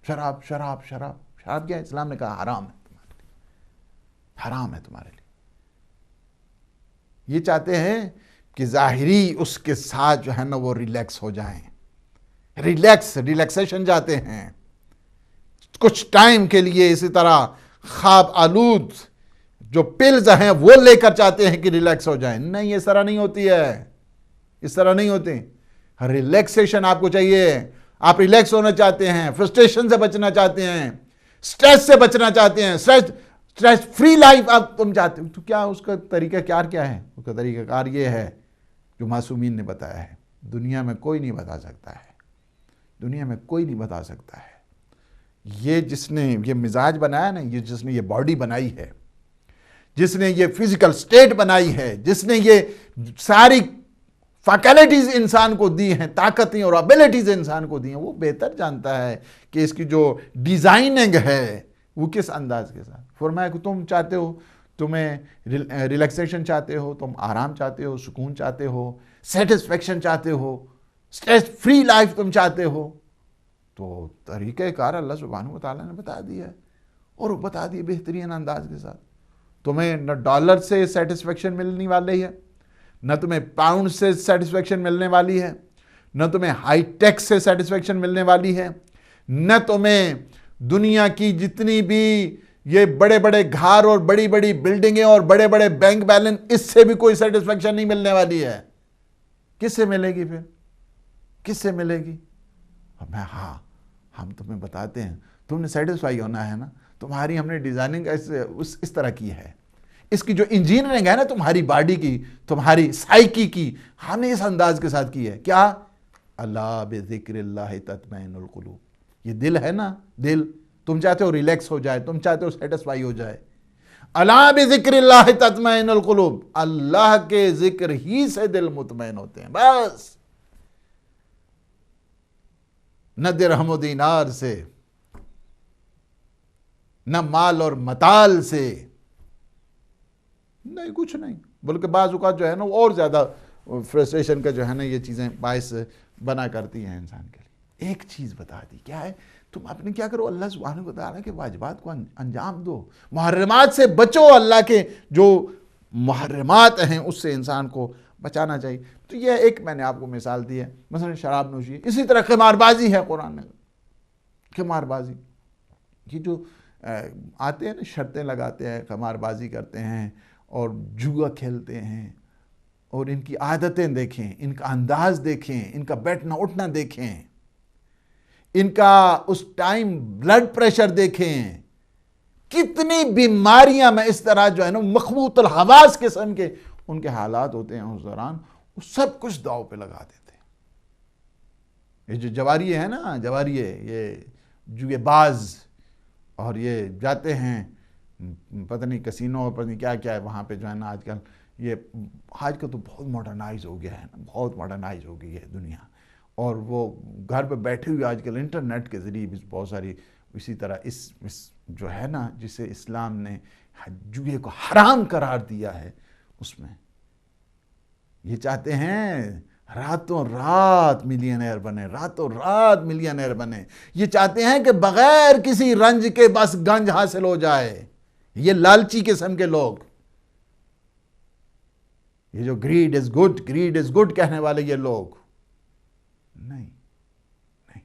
شراب شراب شراب شراب کیا ہے؟ اسلام نے کہا حرام ہے تمہارے لیے، حرام ہے تمہارے لیے. یہ چاہتے ہیں کہ ظاہری اس کے ساتھ جو ہے نا وہ ریلیکس ہو جائیں، ریلیکسیشن چاہتے ہیں کچھ ٹائم کے لیے. اسی طرح خواب آلود جو پلز ہیں وہ لے کر چاہتے ہیں کہ ریلیکس ہو جائیں. نہیں، اس طرح نہیں ہوتی ہے، اس طرح نہیں ہوتے. ریلیکسیشن آپ کو چاہیے. آپ ریلیکس ہونا چاہتے ہیں، فرسٹریشن سے بچنا چاہتے ہیں، سٹریس سے بچنا چاہتے ہیں، سٹریس فری لائف آپ تم چاہتے ہو، تو کیا اس کا طریقہ کار کیا ہے؟ اس کا طریقہ کار یہ ہے جو معصومین نے بتایا ہے. دنیا میں کوئی نہیں بتا سکتا ہے، دنیا میں کوئی نہیں بتا سکتا ہے. یہ جس نے یہ مزاج بنایا نا، یہ جس نے یہ باڈی بنائی ہے، جس نے یہ فزیکل سٹیٹ بنائی ہے، جس نے یہ ساری فیکلٹیز انسان کو دی ہیں، طاقتیں اور ابیلٹیز انسان کو دی ہیں، وہ بہتر جانتا ہے کہ اس کی جو ڈیزائننگ ہے وہ کس انداز کے ساتھ. فرمایا کہ تم چاہتے ہو، تمہیں ریلیکسیشن چاہتے ہو، تم آرام چاہتے ہو، سکون چاہتے ہو، سیٹسفیکشن چاہتے ہو، سٹریس فری لائف تم چاہتے ہو، تو طریقہ کار اللہ سبحانہ وتعالیٰ نے بتا دیا ہے، اور وہ بتا دیے بہترین انداز کے ساتھ. تمہیں نہ ڈالر سے سیٹسفیکشن ملنے والی ہے، نہ تمہیں پاؤنڈ سے سیٹسفیکشن ملنے والی ہے، نہ تمہیں ہائی ٹیکس سے سیٹسفیکشن ملنے والی ہے، نہ تمہیں دنیا کی جتنی بھی یہ بڑے بڑے گھر اور بڑی بڑی بلڈنگیں اور بڑے بڑے بینک بیلنس، اس سے بھی کوئی سیٹسفیکشن نہیں ملنے والی ہے. کس سے ملے گی پھر؟ کس سے ملے گی؟ ہاں ہم تمہیں بتاتے ہیں، تم نے سیٹسفائی ہونا ہے نا. تمہاری ہم نے ڈیزائننگ اس طرح کی ہے، اس کی جو انجینئرنگ ہے نا تمہاری باڈی کی، تمہاری سائیکی کی، ہم نے اس انداز کے ساتھ کی ہے. کیا؟ اللہ بذکر اللہ تطمئن القلوب. یہ دل ہے نا، دل تم چاہتے ہو ریلیکس ہو جائے، تم چاہتے ہو سیٹسفائی ہو جائے. اللہ بذکر اللہ تطمئن القلوب، اللہ کے ذکر ہی سے دل مطمئن ہوتے ہیں. بس نہ درہم و دینار سے، نہ مال اور متال سے، نہیں کچھ نہیں. بلکہ بعض اوقات جو ہے نا اور زیادہ فرسٹریشن کا جو ہے نا یہ چیزیں باعث بنا کرتی ہیں انسان کے لیے. ایک چیز بتا دی، کیا ہے؟ تم اپنے کیا کرو، اللہ سبحانہ و تعالیٰ کے واجبات کو انجام دو، محرمات سے بچو. اللہ کے جو محرمات ہیں اس سے انسان کو بچانا چاہیے. تو یہ ایک میں نے آپ کو مثال دی ہے، مثلا شراب نوشی. اسی طرح قمار بازی ہے، قرآن میں قمار بازی، یہ جو آتے ہیں نا، شرطیں لگاتے ہیں، قمار بازی کرتے ہیں اور جوا کھیلتے ہیں، اور ان کی عادتیں دیکھیں، ان کا انداز دیکھیں، ان کا بیٹھنا اٹھنا دیکھیں، ان کا اس ٹائم بلڈ پریشر دیکھیں. کتنی بیماریاں میں اس طرح جو ہے نا مخبوط الحواس قسم کے ان کے حالات ہوتے ہیں اس دوران، وہ سب کچھ داؤ پہ لگا دیتے ہیں. یہ جو جواریے ہیں نا، جواریے، یہ جوئے باز، اور یہ جاتے ہیں پتہ نہیں کسینو اور پتہ نہیں کیا کیا ہے وہاں پہ جو ہے نا. آج کل یہ آج کل تو بہت ماڈرنائز ہو گیا ہے نا، بہت ماڈرنائز ہو گئی ہے دنیا، اور وہ گھر پہ بیٹھے ہوئے آج کل انٹرنیٹ کے ذریعے بھی بہت ساری اسی طرح اس جو ہے نا جسے اسلام نے جوئے کو حرام قرار دیا ہے، اس میں یہ چاہتے ہیں راتوں رات ملینئر بنے، راتوں رات ملینئر بنے. یہ چاہتے ہیں کہ بغیر کسی رنج کے بس گنج حاصل ہو جائے. یہ لالچی قسم کے لوگ، یہ جو grade is good, grade is good کہنے والے یہ لوگ، نہیں نہیں.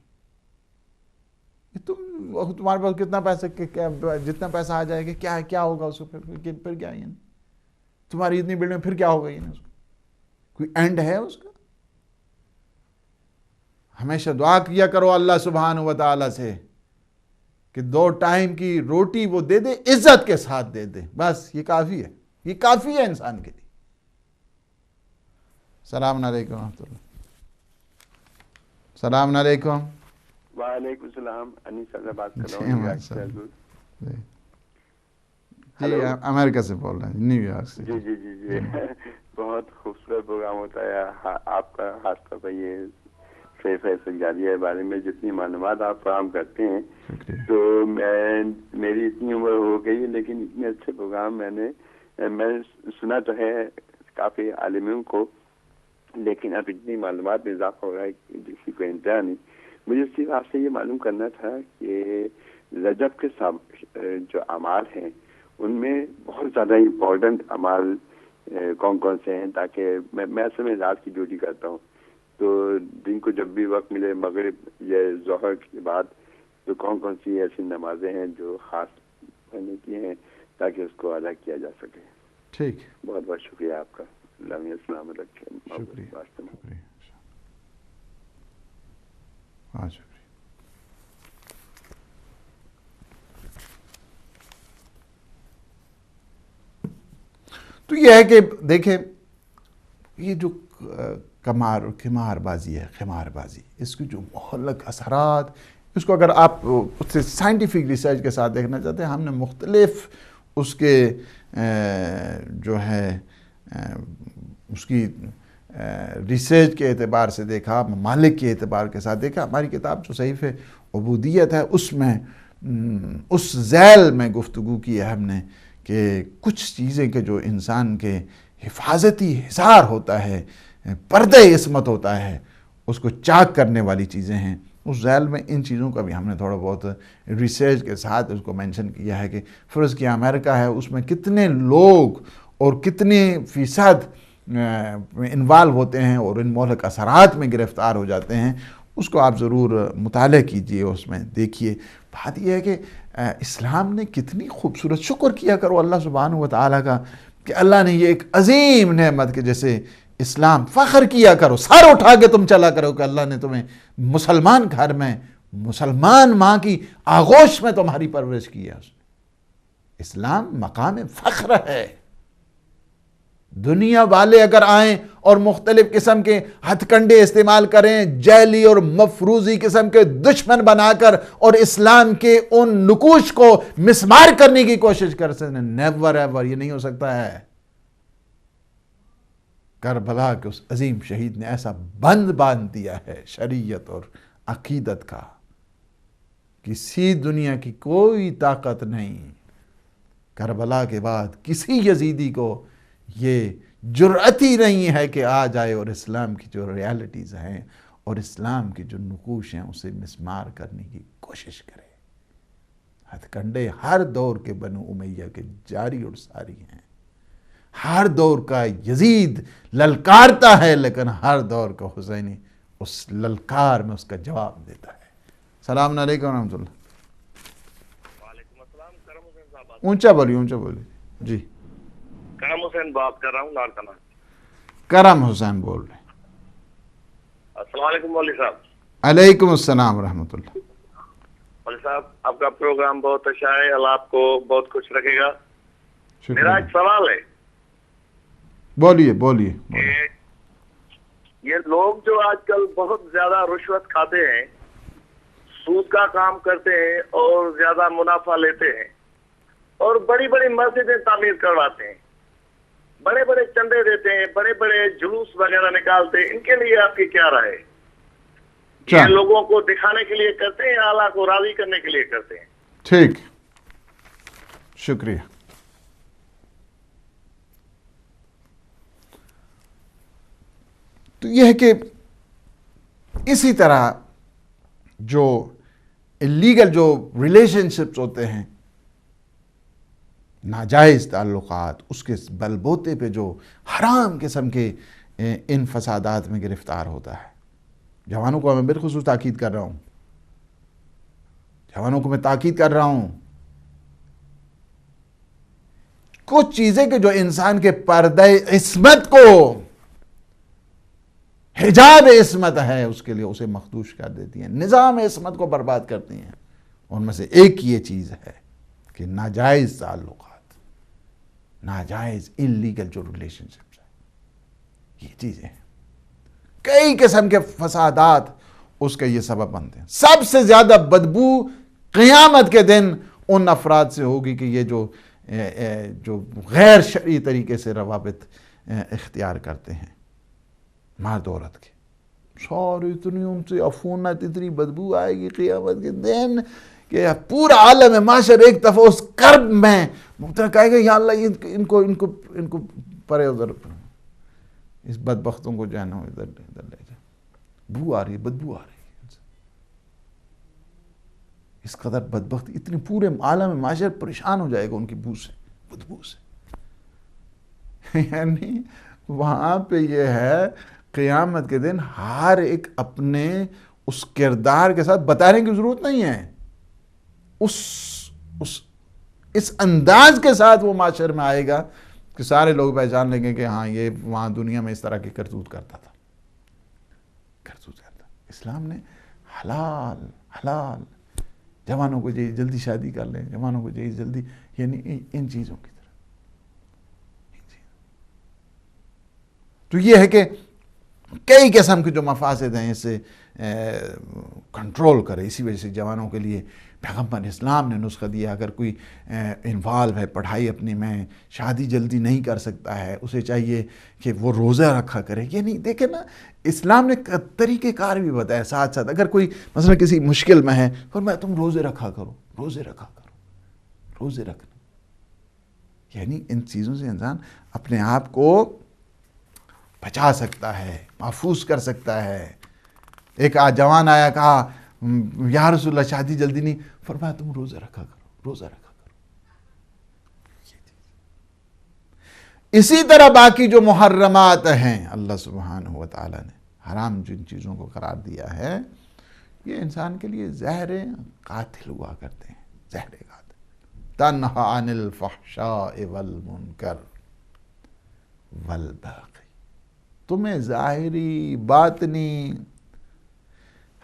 تمہارے پاس کتنا پیسہ، جتنا پیسہ آ جائے گا کیا ہوگا اس کو؟ پھر کیا ہے؟ تمہاری اتنی بلڈنگ پھر کیا ہوگا؟ اس کو کوئی اینڈ ہے اس کا؟ ہمیشہ دعا کیا کرو اللہ سبحانہ و تعالیٰ سے کہ 2 ٹائم کی روٹی وہ دے دے، عزت کے ساتھ دے دے. بس یہ کافی ہے، یہ کافی ہے انسان کے لیے. السلام علیکم ورحمۃ اللہ. السلام علیکم. وعلیکم السلام. انیس صاحب سے بات کر رہا ہوں. جی امریکہ سے بول رہے ہیں، نیو یارک سے. جی جی جی جی بہت خوبصورت پروگرام ہوتا ہے آپ کا، خاص طور پر یہ سیف سنجاریہ کے بارے میں جتنی معلومات آپ فراہم کرتے ہیں، تو میری اتنی عمر ہو گئی ہے لیکن اتنے اچھے پروگرام میں نے سنا تو ہے کافی عالموں کو، لیکن اب اتنی معلومات میں اضافہ ہو رہا ہے کہ کسی کو انتہا نہیں۔ مجھے صرف آپ سے یہ معلوم کرنا تھا کہ رجب کے جو اعمال ہیں ان میں بہت زیادہ امپورٹنٹ اعمال کون کون سے ہیں، تاکہ میں اصل میں رات کی ڈیوٹی کرتا ہوں، تو دن کو جب بھی وقت ملے مغرب یا ظہر کے بعد تو کون کون سی ایسی نمازیں ہیں جو خاص پڑھنے کی ہیں تاکہ اس کو ادا کیا جا سکے۔ ٹھیک، بہت بہت شکریہ آپ کا، اللہ السلام رکھے۔ شکریہ، شکریہ، ہاں شکریہ۔ تو یہ ہے کہ دیکھیں یہ جو قمار بازی ہے، خمار بازی، اس کی جو مہلک اثرات، اس کو اگر آپ اس سے سائنٹیفک ریسرچ کے ساتھ دیکھنا چاہتے ہیں، ہم نے مختلف اس کے جو ہے اس کی ریسرچ کے اعتبار سے دیکھا، ممالک کے اعتبار کے ساتھ دیکھا۔ ہماری کتاب جو صحیفہ عبودیت ہے اس میں اس ذیل میں گفتگو کی ہے ہم نے کہ کچھ چیزیں کہ جو انسان کے حفاظتی حصار ہوتا ہے، پردہ عصمت ہوتا ہے، اس کو چاک کرنے والی چیزیں ہیں۔ اس ذیل میں ان چیزوں کا بھی ہم نے تھوڑا بہت ریسرچ کے ساتھ اس کو مینشن کیا ہے کہ فرض کیا امریکہ ہے، اس میں کتنے لوگ اور کتنے فیصد انوالو ہوتے ہیں اور ان مہلک اثرات میں گرفتار ہو جاتے ہیں۔ اس کو آپ ضرور مطالعہ کیجئے، اس میں دیکھیے۔ بات یہ ہے کہ اسلام نے کتنی خوبصورت، شکر کیا کرو اللہ سبحانہ و تعالیٰ کا کہ اللہ نے یہ ایک عظیم نعمت کے جیسے اسلام، فخر کیا کرو، سر اٹھا کے تم چلا کرو کہ اللہ نے تمہیں مسلمان گھر میں، مسلمان ماں کی آغوش میں تمہاری پرورش کی ہے۔ اسلام مقام فخر ہے۔ دنیا والے اگر آئیں اور مختلف قسم کے ہتھ کنڈے استعمال کریں، جیلی اور مفروضی قسم کے دشمن بنا کر اور اسلام کے ان نقوش کو مسمار کرنے کی کوشش کر سکتے، نیور ایور، یہ نہیں ہو سکتا ہے۔ کربلا کے اس عظیم شہید نے ایسا بند باندھ دیا ہے شریعت اور عقیدت کا، کسی دنیا کی کوئی طاقت نہیں، کربلا کے بعد کسی یزیدی کو یہ جرأت ہی نہیں ہے کہ آ جائے اور اسلام کی جو ریالٹیز ہیں اور اسلام کی جو نقوش ہیں اسے مسمار کرنے کی کوشش کرے۔ ہتھ کنڈے ہر دور کے بنو امیہ کے جاری اور ساری ہیں، ہر دور کا یزید للکارتا ہے، لیکن ہر دور کا حسینی اس للکار میں اس کا جواب دیتا ہے۔ السلام علیکم ورحمۃ اللہ۔ وعلیکم السلام، کرم حسین صاحب۔ اونچا بولیے، اونچا بولیے جی۔ کرم حسین بات کر رہا ہوں نارکنا۔ کرم حسین بول رہے ہیں۔ السلام علیکم مولوی صاحب۔ علیکم السلام ورحمۃ اللہ۔ مولوی صاحب آپ کا پروگرام بہت اچھا ہے، اللہ آپ کو بہت خوش رکھے گا۔ میرا ایک سوال ہے، بولیے بولیے۔ کہ یہ لوگ جو آج کل بہت زیادہ رشوت کھاتے ہیں، سود کا کام کرتے ہیں اور زیادہ منافع لیتے ہیں اور بڑی بڑی مسجدیں تعمیر کرواتے ہیں، بڑے بڑے چندے دیتے ہیں، بڑے بڑے جلوس وغیرہ نکالتے ہیں، ان کے لیے آپ کی کیا رائے ہے؟ یہ لوگوں کو دکھانے کے لیے کرتے ہیں، اللہ کو راضی کرنے کے لیے کرتے ہیں؟ ٹھیک، شکریہ۔ تو یہ ہے کہ اسی طرح جو اللیگل جو ریلیشن شپس ہوتے ہیں، ناجائز تعلقات، اس کے بل بوتے پہ جو حرام قسم کے ان فسادات میں گرفتار ہوتا ہے، جوانوں کو میں بالخصوص تاکید کر رہا ہوں، جوانوں کو میں تاکید کر رہا ہوں، کچھ چیزیں کہ جو انسان کے پردہ عصمت کو، حجاب عصمت ہے اس کے لیے اسے مخدوش کر دیتی ہیں، نظام عصمت کو برباد کرتی ہیں، ان میں سے ایک یہ چیز ہے کہ ناجائز تعلقات، ناجائز انلیگل جو ریلیشن شپس ہیں، یہ چیزیں کئی قسم کے فسادات اس کے یہ سبب بنتے ہیں۔ سب سے زیادہ بدبو قیامت کے دن ان افراد سے ہوگی کہ یہ جو غیر شرعی طریقے سے روابط اختیار کرتے ہیں، مرد عورت کے، سارے اتنی ان سے عفونت، اتنی بدبو آئے گی قیامت کے دن کہ پورا عالم معاشر ایک دفعہ اس کرب میں مبتلا کہے گا یا اللہ ان کو پرے ادھر، اس بدبختوں کو جو ہے نا ادھر لے جا، بو آ رہی ہے، بدبو آ رہی ہے، اس قدر بدبخت، اتنی پورے عالم معاشر پریشان ہو جائے گا ان کی بو سے، بدبو سے. یعنی وہاں پہ یہ ہے قیامت کے دن ہر ایک اپنے اس کردار کے ساتھ بتانے کی ضرورت نہیں ہے، اس انداز کے ساتھ وہ معاشر میں آئے گا کہ سارے لوگ پہچان لیں گے کہ ہاں یہ وہاں دنیا میں اس طرح کی کرتوت کرتا تھا. اسلام نے حلال جوانوں کو چاہیے جلدی شادی کر لیں، جوانوں کو چاہیے جلدی، یعنی ان چیزوں کی طرف. تو یہ ہے کہ کئی قسم کے جو مفاسد ہیں اسے کنٹرول کرے. اسی وجہ سے جوانوں کے لیے پیغمبر اسلام نے نسخہ دیا، اگر کوئی انوالو ہے پڑھائی اپنی میں، شادی جلدی نہیں کر سکتا ہے، اسے چاہیے کہ وہ روزہ رکھا کرے. یعنی دیکھیں نا اسلام نے طریقہ کار بھی بتایا ساتھ ساتھ. اگر کوئی مثلا کسی مشکل میں ہے فرمایا تم روزے رکھا کرو، روزے رکھنا. یعنی ان چیزوں سے انسان اپنے آپ کو بچا سکتا ہے، محفوظ کر سکتا ہے. ایک جوان آیا کہا یا رسول اللہ شادی جلدی نہیں، فرمایا تم روزہ رکھا کرو. اسی طرح باقی جو محرمات ہیں اللہ سبحانہ و تعالی نے حرام جن چیزوں کو قرار دیا ہے، یہ انسان کے لیے زہر قاتل ہوا کرتے ہیں، زہر قاتل. تنہا عن الفحشاء والمنکر والبغی، تمہیں ظاہری باطنی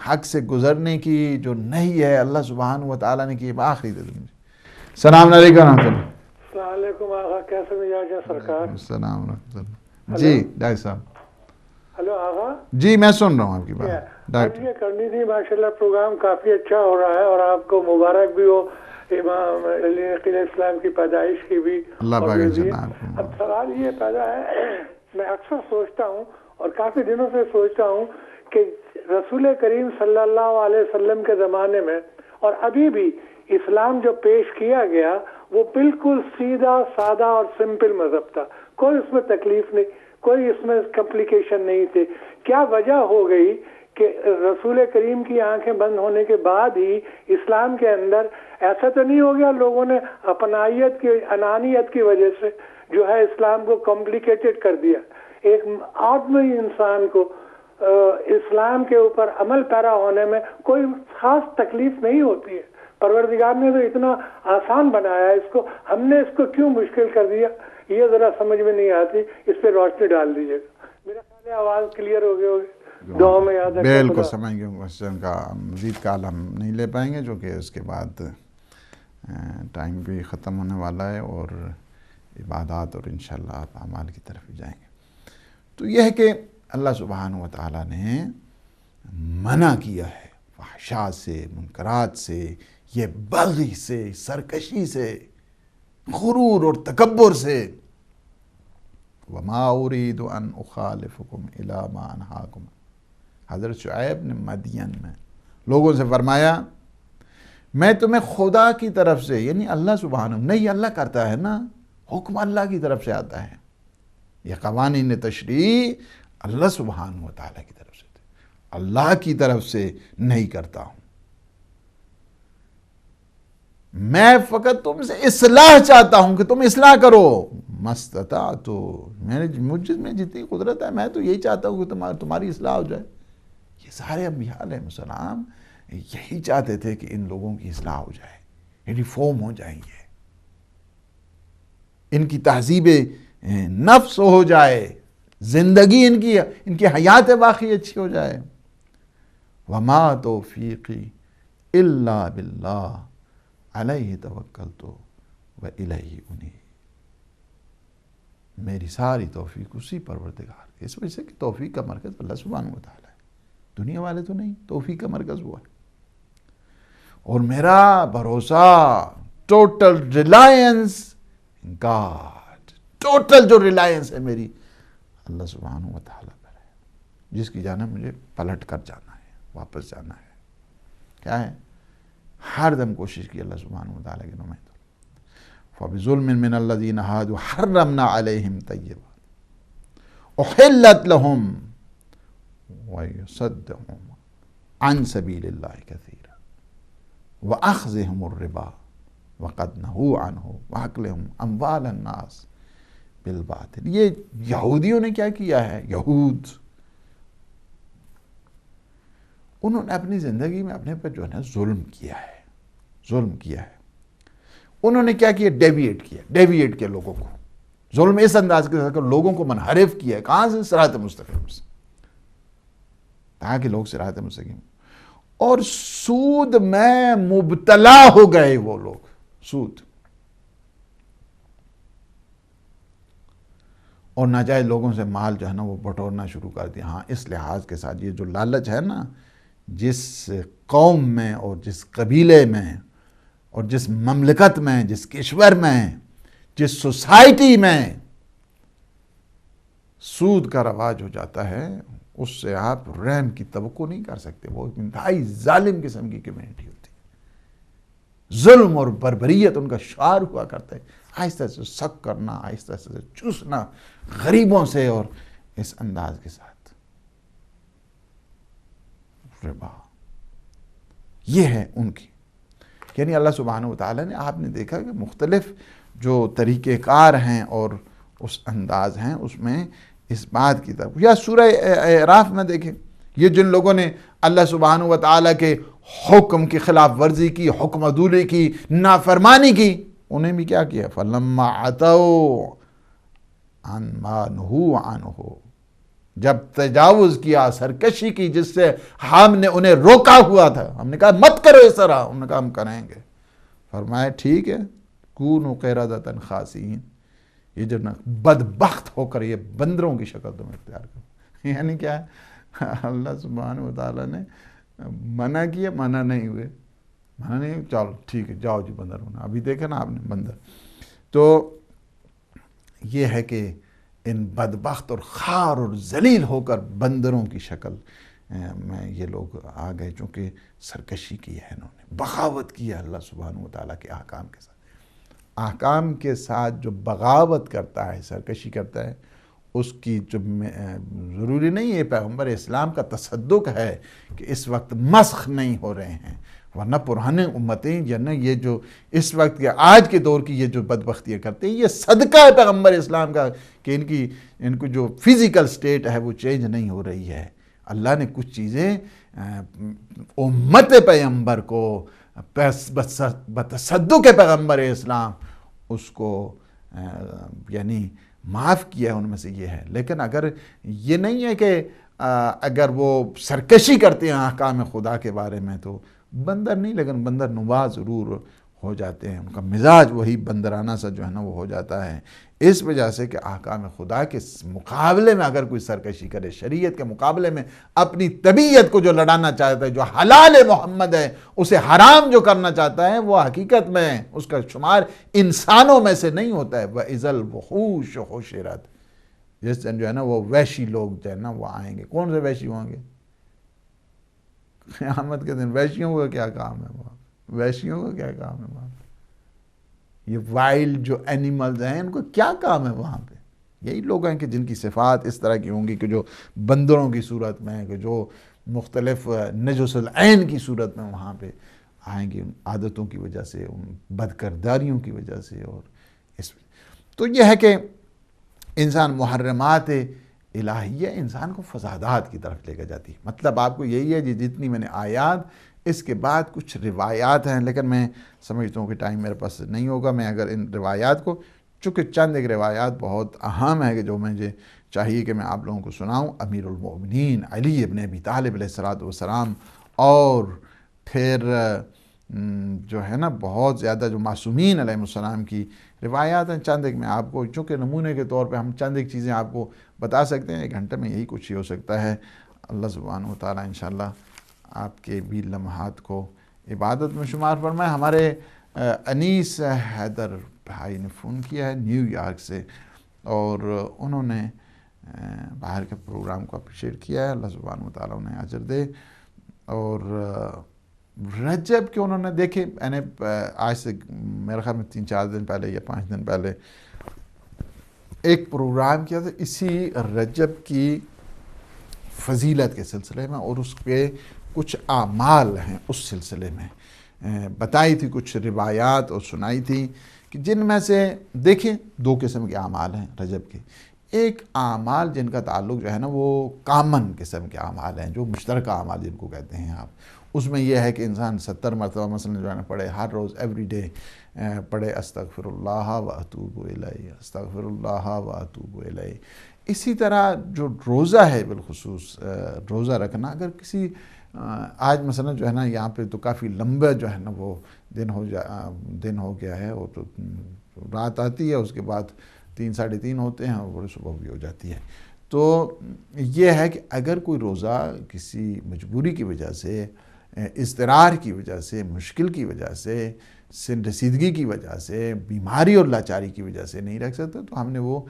حق سے گزرنے کی جو نہیں ہے اللہ سبحانہ و تعالیٰ نے کی. آخری دے دیں. السلام علیکم ورحمۃ اللہ. السلام علیکم آغا، کیسے مزاج ہے سرکار؟ السلام ورحمۃ اللہ. جی ڈاکٹر صاحب. ہلو آغا. جی میں سن رہا ہوں آپ کی بات. ڈاکٹر یہ کرنی تھی، ماشاءاللہ پروگرام کافی اچھا ہو رہا ہے اور آپ کو مبارک بھی ہو امام علی نقی اسلام کی پیدائش کی بھی. اللہ پاک. اب سوال یہ پیدا ہے، میں اکثر سوچتا ہوں اور کافی دنوں سے سوچتا ہوں کہ رسول کریم صلی اللہ علیہ وسلم کے زمانے میں اور ابھی بھی اسلام جو پیش کیا گیا وہ بالکل سیدھا سادہ اور سمپل مذہب تھا. کوئی اس میں تکلیف نہیں، کوئی اس میں کمپلیکیشن نہیں تھی. کیا وجہ ہو گئی کہ رسول کریم کی آنکھیں بند ہونے کے بعد ہی اسلام کے اندر ایسا تو نہیں ہو گیا لوگوں نے اپنائیت کی، انانیت کی وجہ سے جو ہے اسلام کو کمپلیکیٹڈ کر دیا. ایک آدمی انسان کو اسلام کے اوپر عمل پیرا ہونے میں کوئی خاص تکلیف نہیں ہوتی ہے. پروردگار نے تو اتنا آسان بنایا ہے، اس کو ہم نے اس کو کیوں مشکل کر دیا، یہ ذرا سمجھ میں نہیں آتی. اس پہ روشنی ڈال دیجیے گا. میرا خیال ہے آواز کلیئر ہو گئی ہوگی. دعا میں یاد رکھیں. بالکل سمجھ گئے. کوشچن کا مزید کال ہم نہیں لے پائیں گے جو کہ اس کے بعد ٹائم بھی ختم ہونے والا ہے اور عبادات اور انشاءاللہ آپ اعمال کی طرف بھی جائیں گے. تو یہ ہے کہ اللہ سبحانہ و تعالیٰ نے منع کیا ہے فحشاء سے، منکرات سے، یہ بغی سے، سرکشی سے، غرور اور تکبر سے. وَمَا أُرِيدُ أَنْ أُخَالِفُكُمْ إِلَىٰ مَا أَنْهَاكُمْ. حضرت شعیب نے مدین میں لوگوں سے فرمایا میں تمہیں خدا کی طرف سے، یعنی اللہ سبحانہ، نہیں اللہ کرتا ہے نا، حکم اللہ کی طرف سے آتا ہے. یہ قوانین تشریع اللہ سبحانہ و تعالیٰ کی طرف سے تھے، اللہ کی طرف سے نہیں کرتا ہوں. میں فقط تم سے اصلاح چاہتا ہوں کہ تم اصلاح کرو. مستطاعت، مجھ میں جتنی قدرت ہے میں تو یہی چاہتا ہوں کہ تمہاری اصلاح ہو جائے. یہ سارے انبیاء علیہ السلام یہی چاہتے تھے کہ ان لوگوں کی اصلاح ہو جائے، ریفارم ہو جائیں گے، ان کی تہذیب نفس ہو جائے، زندگی ان کی حیات باقی اچھی ہو جائے. وما توفیقی الا باللہ علیہ توکلت والیہ انیب. میری ساری توفیق اسی پروردگار کی. اس وجہ سے کہ توفیق کا مرکز اللہ سبحانہ و تعالیٰ ہے، دنیا والے تو نہیں، توفیق کا مرکز ہوا ہے. اور میرا بھروسہ، ٹوٹل ریلائنس گاڈ، ٹوٹل جو ریلائنس ہے میری اللہ سبحانہ و تعالیٰ پر ہے. جس کی جانب مجھے پلٹ کر جانا ہے، واپس جانا ہے۔ کیا ہے؟ ہر دم کوشش کی اللہ سبحانہ وتعالیٰ کی نمائندہ۔ فَبِظُلْمٍ مِّنَ الَّذِينَ هَادُوا حَرَّمْنَا عَلَيْهِمْ طَيِّبَاتٍ أُحِلَّتْ لَهُمْ وَيُصَدُّونَ عَنْ سَبِيلِ اللَّهِ كَثِيرًا وَأَخْذِهِمُ الرِّبَا وَقَدْ نَهُوا عَنْهُ وَأَكْلِهِمْ أَمْوَالَ النَّاسِ بِالْبَاطِلِ۔ یہ یہودیوں نے کیا کیا ہے؟ یہود انہوں نے اپنی زندگی میں اپنے پر جو ہے نا ظلم کیا ہے۔ انہوں نے کیا کیا؟ ڈیویٹ کیا لوگوں کو، ظلم اس انداز کے ساتھ لوگوں کو منحرف کیا ہے۔ کہاں سے؟ صراط مستقیم سے، تاکہ لوگ صراط مستقیم اور سود میں مبتلا ہو گئے وہ لوگ، سود اور ناجائز لوگوں سے مال جو ہے نا وہ بٹورنا شروع کر دیا۔ ہاں، اس لحاظ کے ساتھ یہ جو لالچ ہے نا، جس قوم میں اور جس قبیلے میں اور جس مملکت میں، جس کشور میں، جس سوسائٹی میں سود کا رواج ہو جاتا ہے، اس سے آپ رحم کی توقع نہیں کر سکتے۔ وہ انتہائی ظالم قسم کی کمیونٹی ہوتی ہے، ظلم اور بربریت ان کا شعار ہوا کرتا ہے۔ آہستہ سے سک کرنا، آہستہ سے چوسنا غریبوں سے، اور اس انداز کے ساتھ ربا، یہ ہے ان کی۔ یعنی اللہ سبحانہ وتعالیٰ نے، آپ نے دیکھا کہ مختلف جو طریقہ کار ہیں اور اس انداز ہیں، اس میں اس بات کی طرف، یا سورہ اعراف میں دیکھیں، یہ جن لوگوں نے اللہ سبحانہ وتعالیٰ کے حکم کی خلاف ورزی کی، حکم عدولی کی، نافرمانی کی، انہیں بھی کیا کیا؟ فَلَمَّا عَتَوْا عَنْ مَا نُهُوا عَنْهُ، جب تجاوز کیا، سرکشی کی جس سے ہم نے انہیں روکا ہوا تھا، ہم نے کہا مت کرو اس طرح، انہوں نے کہا ہم کریں گے، فرمایا ٹھیک ہے، کونوا قردۃ خاسئین، یہ جو بدبخت ہو کر یہ بندروں کی شکل تم اختیار کرو۔ یعنی کیا ہے؟ اللہ سبحانہ وتعالیٰ نے منع کیا، منع نہیں ہوئے، منع نہیں، چلو ٹھیک ہے جاؤ جی بندر ہونا۔ ابھی دیکھا نا آپ نے بندر۔ تو یہ ہے کہ ان بدبخت اور خار اور ذلیل ہو کر بندروں کی شکل میں یہ لوگ آ گئے، چونکہ سرکشی کی ہے، انہوں نے بغاوت کی ہے اللہ سبحانہ وتعالیٰ کے احکام کے ساتھ۔ احکام کے ساتھ جو بغاوت کرتا ہے، سرکشی کرتا ہے، اس کی جو ضروری نہیں ہے پیغمبر اسلام کا تصدق ہے کہ اس وقت مسخ نہیں ہو رہے ہیں، ورنہ پرانے امتیں یہ جو اس وقت کے آج کے دور کی یہ جو بدبختیاں کرتے ہیں، یہ صدقہ ہے پیغمبر اسلام کا کہ ان کو جو فزیکل سٹیٹ ہے وہ چینج نہیں ہو رہی ہے۔ اللہ نے کچھ چیزیں امت پیغمبر کو بتصدق پیغمبر اسلام اس کو یعنی معاف کیا ہے، ان میں سے یہ ہے۔ لیکن اگر یہ نہیں ہے کہ اگر وہ سرکشی کرتے ہیں احکام خدا کے بارے میں تو بندر نہیں، لیکن بندر نما ضرور ہو جاتے ہیں، ان کا مزاج وہی بندرانہ سا جو ہے نا وہ ہو جاتا ہے، اس وجہ سے کہ احکام خدا کے مقابلے میں اگر کوئی سرکشی کرے، شریعت کے مقابلے میں اپنی طبیعت کو جو لڑانا چاہتا ہے، جو حلال محمد ہے اسے حرام جو کرنا چاہتا ہے، وہ حقیقت میں اس کا شمار انسانوں میں سے نہیں ہوتا ہے۔ وَإِذَا الْوُحُوشُ حُشِرَتْ، جس دن جو ہے نا وہ وحشی لوگ جو ہے نا وہ آئیں گے۔ کون سے وحشی ہوں گے؟ قیامت کے دن وحشیوں کا کیا کام ہے وہاں؟ وحشیوں کا کیا کام ہے وہاں؟ یہ وائلڈ جو اینیملز ہیں ان کو کیا کام ہے وہاں پہ؟ یہی لوگ ہیں کہ جن کی صفات اس طرح کی ہوں گی کہ جو بندروں کی صورت میں، کہ جو مختلف نجس العین کی صورت میں وہاں پہ آئیں گے، ان عادتوں کی وجہ سے، ان بدکرداریوں کی وجہ سے۔ اور اس تو یہ ہے کہ انسان محرمات الہیہ انسان کو فسادات کی طرف لے کے جاتی ہے۔ مطلب آپ کو یہی ہے جی، جتنی میں نے آیات، اس کے بعد کچھ روایات ہیں، لیکن میں سمجھتا ہوں کہ ٹائم میرے پاس نہیں ہوگا۔ میں اگر ان روایات کو، چونکہ چند ایک روایات بہت اہم ہے کہ جو مجھے چاہیے کہ میں آپ لوگوں کو سناؤں، امیر المؤمنین علی ابن ابی طالب علیہ السلام، اور پھر جو ہے نا بہت زیادہ جو معصومین علیہ السلام کی روایات ہیں، چند ایک میں آپ کو، چونکہ نمونے کے طور پہ ہم چند ایک چیزیں آپ کو بتا سکتے ہیں، ایک گھنٹے میں یہی کچھ ہی ہو سکتا ہے۔ اللہ سبحانہ وتعالیٰ انشاءاللہ آپ کے بھی لمحات کو عبادت میں شمار فرمائے۔ ہمارے انیس حیدر بھائی نے فون کیا ہے نیو یارک سے، اور انہوں نے باہر کے پروگرام کو اپریشیٹ کیا ہے، اللہ سبحانہ وتعالیٰ انہیں اجر دے۔ اور رجب کے انہوں نے دیکھے، میں نے آج سے میرے خیال میں 3-4 دن پہلے یا 5 دن پہلے ایک پروگرام کیا تھا اسی رجب کی فضیلت کے سلسلے میں، اور اس کے کچھ اعمال ہیں اس سلسلے میں بتائی تھی، کچھ روایات اور سنائی تھی کہ جن میں سے دیکھیں 2 قسم کے اعمال ہیں رجب کے۔ ایک اعمال جن کا تعلق جو ہے نا وہ کامن قسم کے اعمال ہیں، جو مشترکہ اعمال جن کو کہتے ہیں آپ، اس میں یہ ہے کہ انسان 70 مرتبہ مثلا جو ہے نا پڑھے، ہر روز ایوری ڈے پڑھے استغفر اللہ و اتوب الیہ، استغفر اللہ و اتوب الیہ۔ اسی طرح جو روزہ ہے بالخصوص روزہ رکھنا، اگر کسی آج مثلا جو ہے نا یہاں پہ تو کافی لمبا جو ہے نا وہ دن ہو گیا ہے، اور تو رات آتی ہے، اس کے بعد 3-3:30 ہوتے ہیں، اور بڑی صبح بھی ہو جاتی ہے۔ تو یہ ہے کہ اگر کوئی روزہ کسی مجبوری کی وجہ سے، اضطرار کی وجہ سے، مشکل کی وجہ سے، سن رسیدگی کی وجہ سے، بیماری اور لاچاری کی وجہ سے نہیں رکھ سکتا، تو ہم نے وہ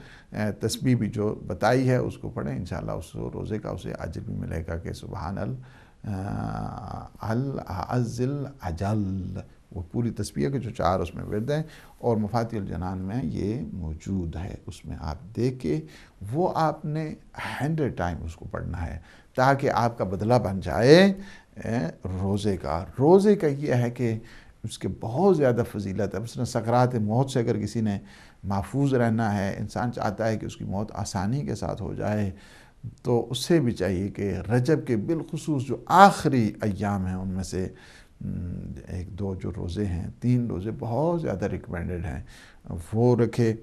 تسبیح بھی جو بتائی ہے اس کو پڑھیں، انشاءاللہ اس روزے کا اسے اجر بھی ملے گا کہ سبحان العز الاجل، وہ پوری تسبیح کے جو 4 اس میں ورد ہیں، اور مفاتیح الجنان میں یہ موجود ہے، اس میں آپ دیکھ کے وہ آپ نے 100 ٹائم اس کو پڑھنا ہے تاکہ آپ کا بدلہ بن جائے روزے کا۔ روزے کا یہ ہے کہ اس کے بہت زیادہ فضیلت ہے، مثلا سکرات موت سے اگر کسی نے محفوظ رہنا ہے، انسان چاہتا ہے کہ اس کی موت آسانی کے ساتھ ہو جائے، تو اس سے بھی چاہیے کہ رجب کے بالخصوص جو آخری ایام ہیں ان میں سے 1-2 جو روزے ہیں، 3 روزے بہت زیادہ ریکمینڈڈ ہیں، وہ رکھے۔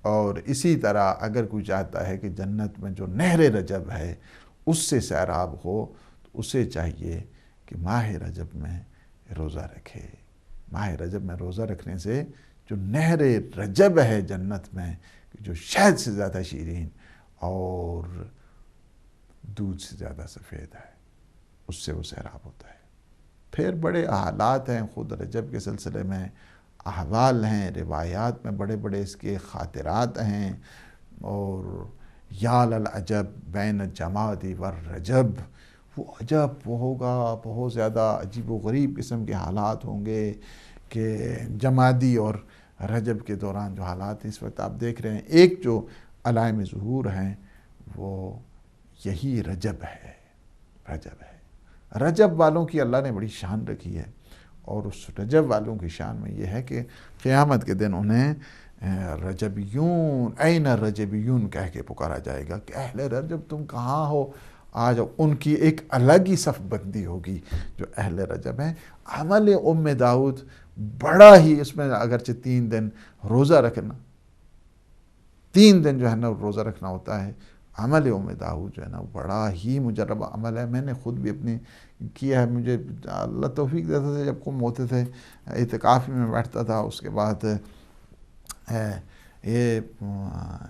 اور اسی طرح اگر کوئی چاہتا ہے کہ جنت میں جو نہر رجب ہے اس سے سیراب ہو، تو اسے چاہیے کہ ماہ رجب میں روزہ رکھے۔ ماہ رجب میں روزہ رکھنے سے جو نہر رجب ہے جنت میں، جو شہد سے زیادہ شیرین اور دودھ سے زیادہ سفید ہے، اس سے وہ سیراب ہوتا ہے۔ پھر بڑے حالات ہیں خود رجب کے سلسلے میں، احوال ہیں، روایات میں بڑے بڑے اس کے خاطرات ہیں، اور یا للعجب بین الجماد والرجب، وہ عجب وہ ہوگا، بہت زیادہ عجیب و غریب قسم کے حالات ہوں گے کہ جمادی اور رجب کے دوران جو حالات اس وقت آپ دیکھ رہے ہیں، ایک جو علائم ظہور ہیں وہ یہی رجب ہے۔ رجب ہے، رجب والوں کی اللہ نے بڑی شان رکھی ہے، اور اس رجب والوں کی شان میں یہ ہے کہ قیامت کے دن انہیں رجبیون، این رجبیون کہہ کے پکارا جائے گا کہ اہل رجب تم کہاں ہو، آ جاؤ۔ ان کی ایک الگ ہی صف بندی ہوگی جو اہل رجب ہیں۔ عمل داؤد بڑا ہی، اس میں اگرچہ 3 دن روزہ رکھنا، 3 دن جو ہے نا روزہ رکھنا ہوتا ہے، عمل داؤد جو ہے نا بڑا ہی مجربہ عمل ہے۔ میں نے خود بھی اپنی کیا ہے، مجھے اللہ توفیق دیتا تھا، جب قم ہوتے تھے اعتکاف میں بیٹھتا تھا، اس کے بعد یہ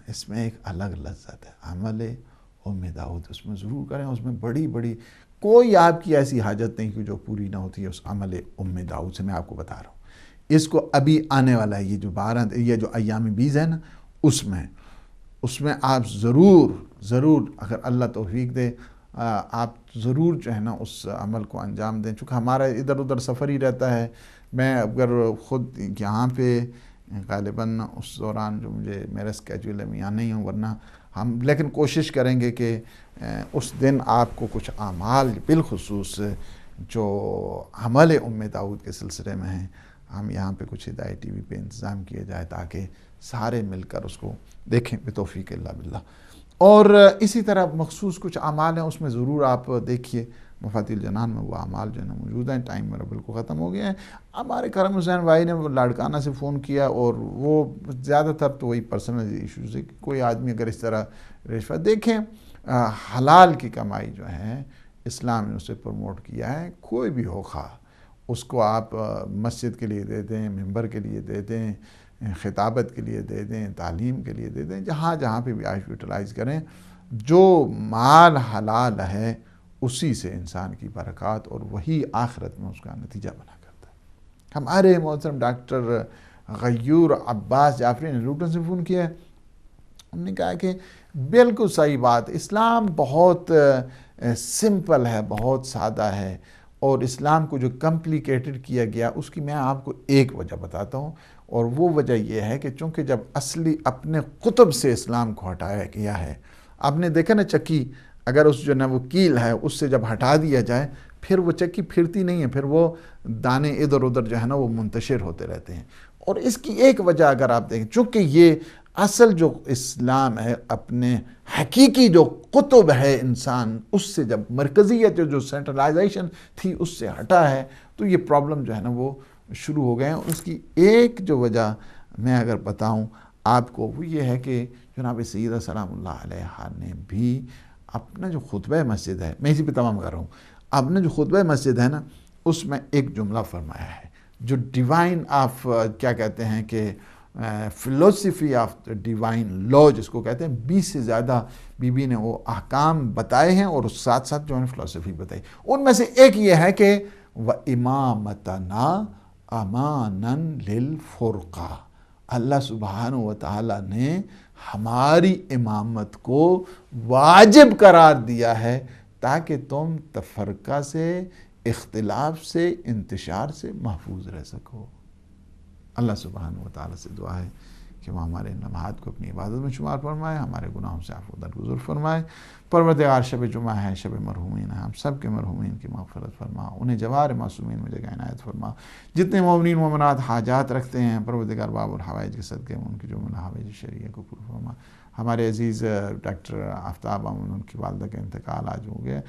اس میں ایک الگ لذت ہے، عمل داؤد اس میں ضرور کریں، اس میں بڑی بڑی کوئی آپ کی ایسی حاجت نہیں کہ جو پوری نہ ہوتی ہے اس عمل داؤد سے۔ میں آپ کو بتا رہا ہوں، اس کو ابھی آنے والا ہے، یہ جو 12 یہ جو ایام 20 ہے نا، اس میں آپ ضرور اگر اللہ توفیق دے آپ ضرور جو ہے نا اس عمل کو انجام دیں، چونکہ ہمارا ادھر ادھر سفر ہی رہتا ہے۔ میں اگر خود یہاں پہ غالباً اس دوران جو میرا اسکیجول ہے میں یہاں نہیں ہوں، ورنہ ہم لیکن کوشش کریں گے کہ اس دن آپ کو کچھ اعمال بالخصوص جو عمل داؤد کے سلسلے میں ہیں، ہم یہاں پہ کچھ ہدایت ٹی وی پہ انتظام کیا جائے تاکہ سارے مل کر اس کو دیکھیں بتوفیق اللہ باللہ۔ اور اسی طرح مخصوص کچھ اعمال ہیں، اس میں ضرور آپ دیکھیے، مفاتیح الجنان میں وہ اعمال جو ہے نا موجود ہیں۔ ٹائم میرا بالکل ختم ہو گیا ہے۔ ہمارے کرم حسین بھائی نے وہ لاڑکانہ سے فون کیا، اور وہ زیادہ تر تو وہی پرسنل ایشوز ہے کہ کوئی آدمی اگر اس طرح رشوت، دیکھیں حلال کی کمائی جو ہے اسلام نے اسے پروموٹ کیا ہے، کوئی بھی ہو خواہ، اس کو آپ مسجد کے لیے دے دیں، ممبر کے لیے دے دیں، خطابت کے لیے دے دیں، تعلیم کے لیے دے دیں، جہاں پہ بھی آپ یوٹیلائز کریں، جو مال حلال ہے اسی سے انسان کی برکات اور وہی آخرت میں اس کا نتیجہ بنا کرتا ہے۔ ہمارے محترم ڈاکٹر غیور عباس جعفری نے لوٹن سے فون کیا ہے، انہوں نے کہا کہ بالکل صحیح بات، اسلام بہت سمپل ہے، بہت سادہ ہے، اور اسلام کو جو کمپلیکیٹڈ کیا گیا اس کی میں آپ کو ایک وجہ بتاتا ہوں، اور وہ وجہ یہ ہے کہ چونکہ جب اصلی اپنے قطب سے اسلام کو ہٹایا گیا ہے، آپ نے دیکھا نا چکی اگر اس جو نا وہ کیل ہے اس سے جب ہٹا دیا جائے پھر وہ چکی پھرتی نہیں ہے، پھر وہ دانے ادھر ادھر جو ہے نا وہ منتشر ہوتے رہتے ہیں۔ اور اس کی ایک وجہ اگر آپ دیکھیں، چونکہ یہ اصل جو اسلام ہے اپنے حقیقی جو قطب ہے انسان اس سے جب مرکزیت جو سینٹرلائزیشن تھی اس سے ہٹا ہے، تو یہ پرابلم جو ہے نا وہ شروع ہو گئے ہیں۔ اس کی ایک جو وجہ میں اگر بتاؤں آپ کو وہ یہ ہے کہ جناب سیدہ سلام اللہ علیہا نے بھی اپنا جو خطبہ مسجد ہے، میں اسی پہ تمام کر رہا ہوں، اپنا جو خطبہ مسجد ہے نا اس میں ایک جملہ فرمایا ہے جو ڈیوائن آف کیا کہتے ہیں کہ فلسفی آف ڈیوائن لا جس کو کہتے ہیں، 20 سے زیادہ بی بی نے وہ احکام بتائے ہیں اور اس ساتھ ساتھ جو ہے فلسفی بتائی، ان میں سے ایک یہ ہے کہ وَإِمَامَتَنَا أَمَانًا لِلْفُرْقَةِ، اللہ سبحانہ وتعالی نے ہماری امامت کو واجب قرار دیا ہے تاکہ تم تفرقہ سے، اختلاف سے، انتشار سے محفوظ رہ سکو۔ اللہ سبحانہ وتعالی سے دعا ہے کہ وہ ہمارے لمحات کو اپنی عبادت میں شمار فرمائے، ہمارے گناہوں سے عفو درگزر فرمائے۔ پروردگار شب جمعہ ہے، شب مرحومین ہے، ہم سب کے مرحومین کی مغفرت فرما، انہیں جوار معصومین میں جگہ عنایت فرما۔ جتنے مومنین مومنات حاجات رکھتے ہیں پروردگار باب الحوائج کے صدقے میں ان کی جو حوائج شرعیہ کو پورا فرما۔ ہمارے عزیز ڈاکٹر آفتاب امن، ان کی والدہ کا انتقال آج ہو گیا،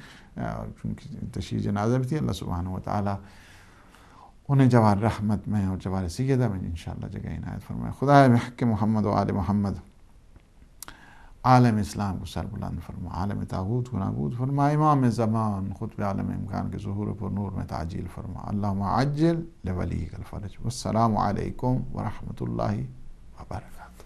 ان کی تشییع جنازہ بھی تھی، اللہ سبحانہ وتعالی انہیں جوار رحمت میں اور جوار سیدہ میں انشاءاللہ جگہ عنایت فرمائے۔ خدا بحق محمد و آل محمد عالم اسلام کو سر بلند فرما، عالم طاغوت کو نابود فرما، امام زمان خطب عالم امکان کے ظہور پر نور میں تعجیل فرما۔ اللہم عجل لولیک الفرج۔ والسلام علیکم ورحمۃ اللہ وبرکاتہ۔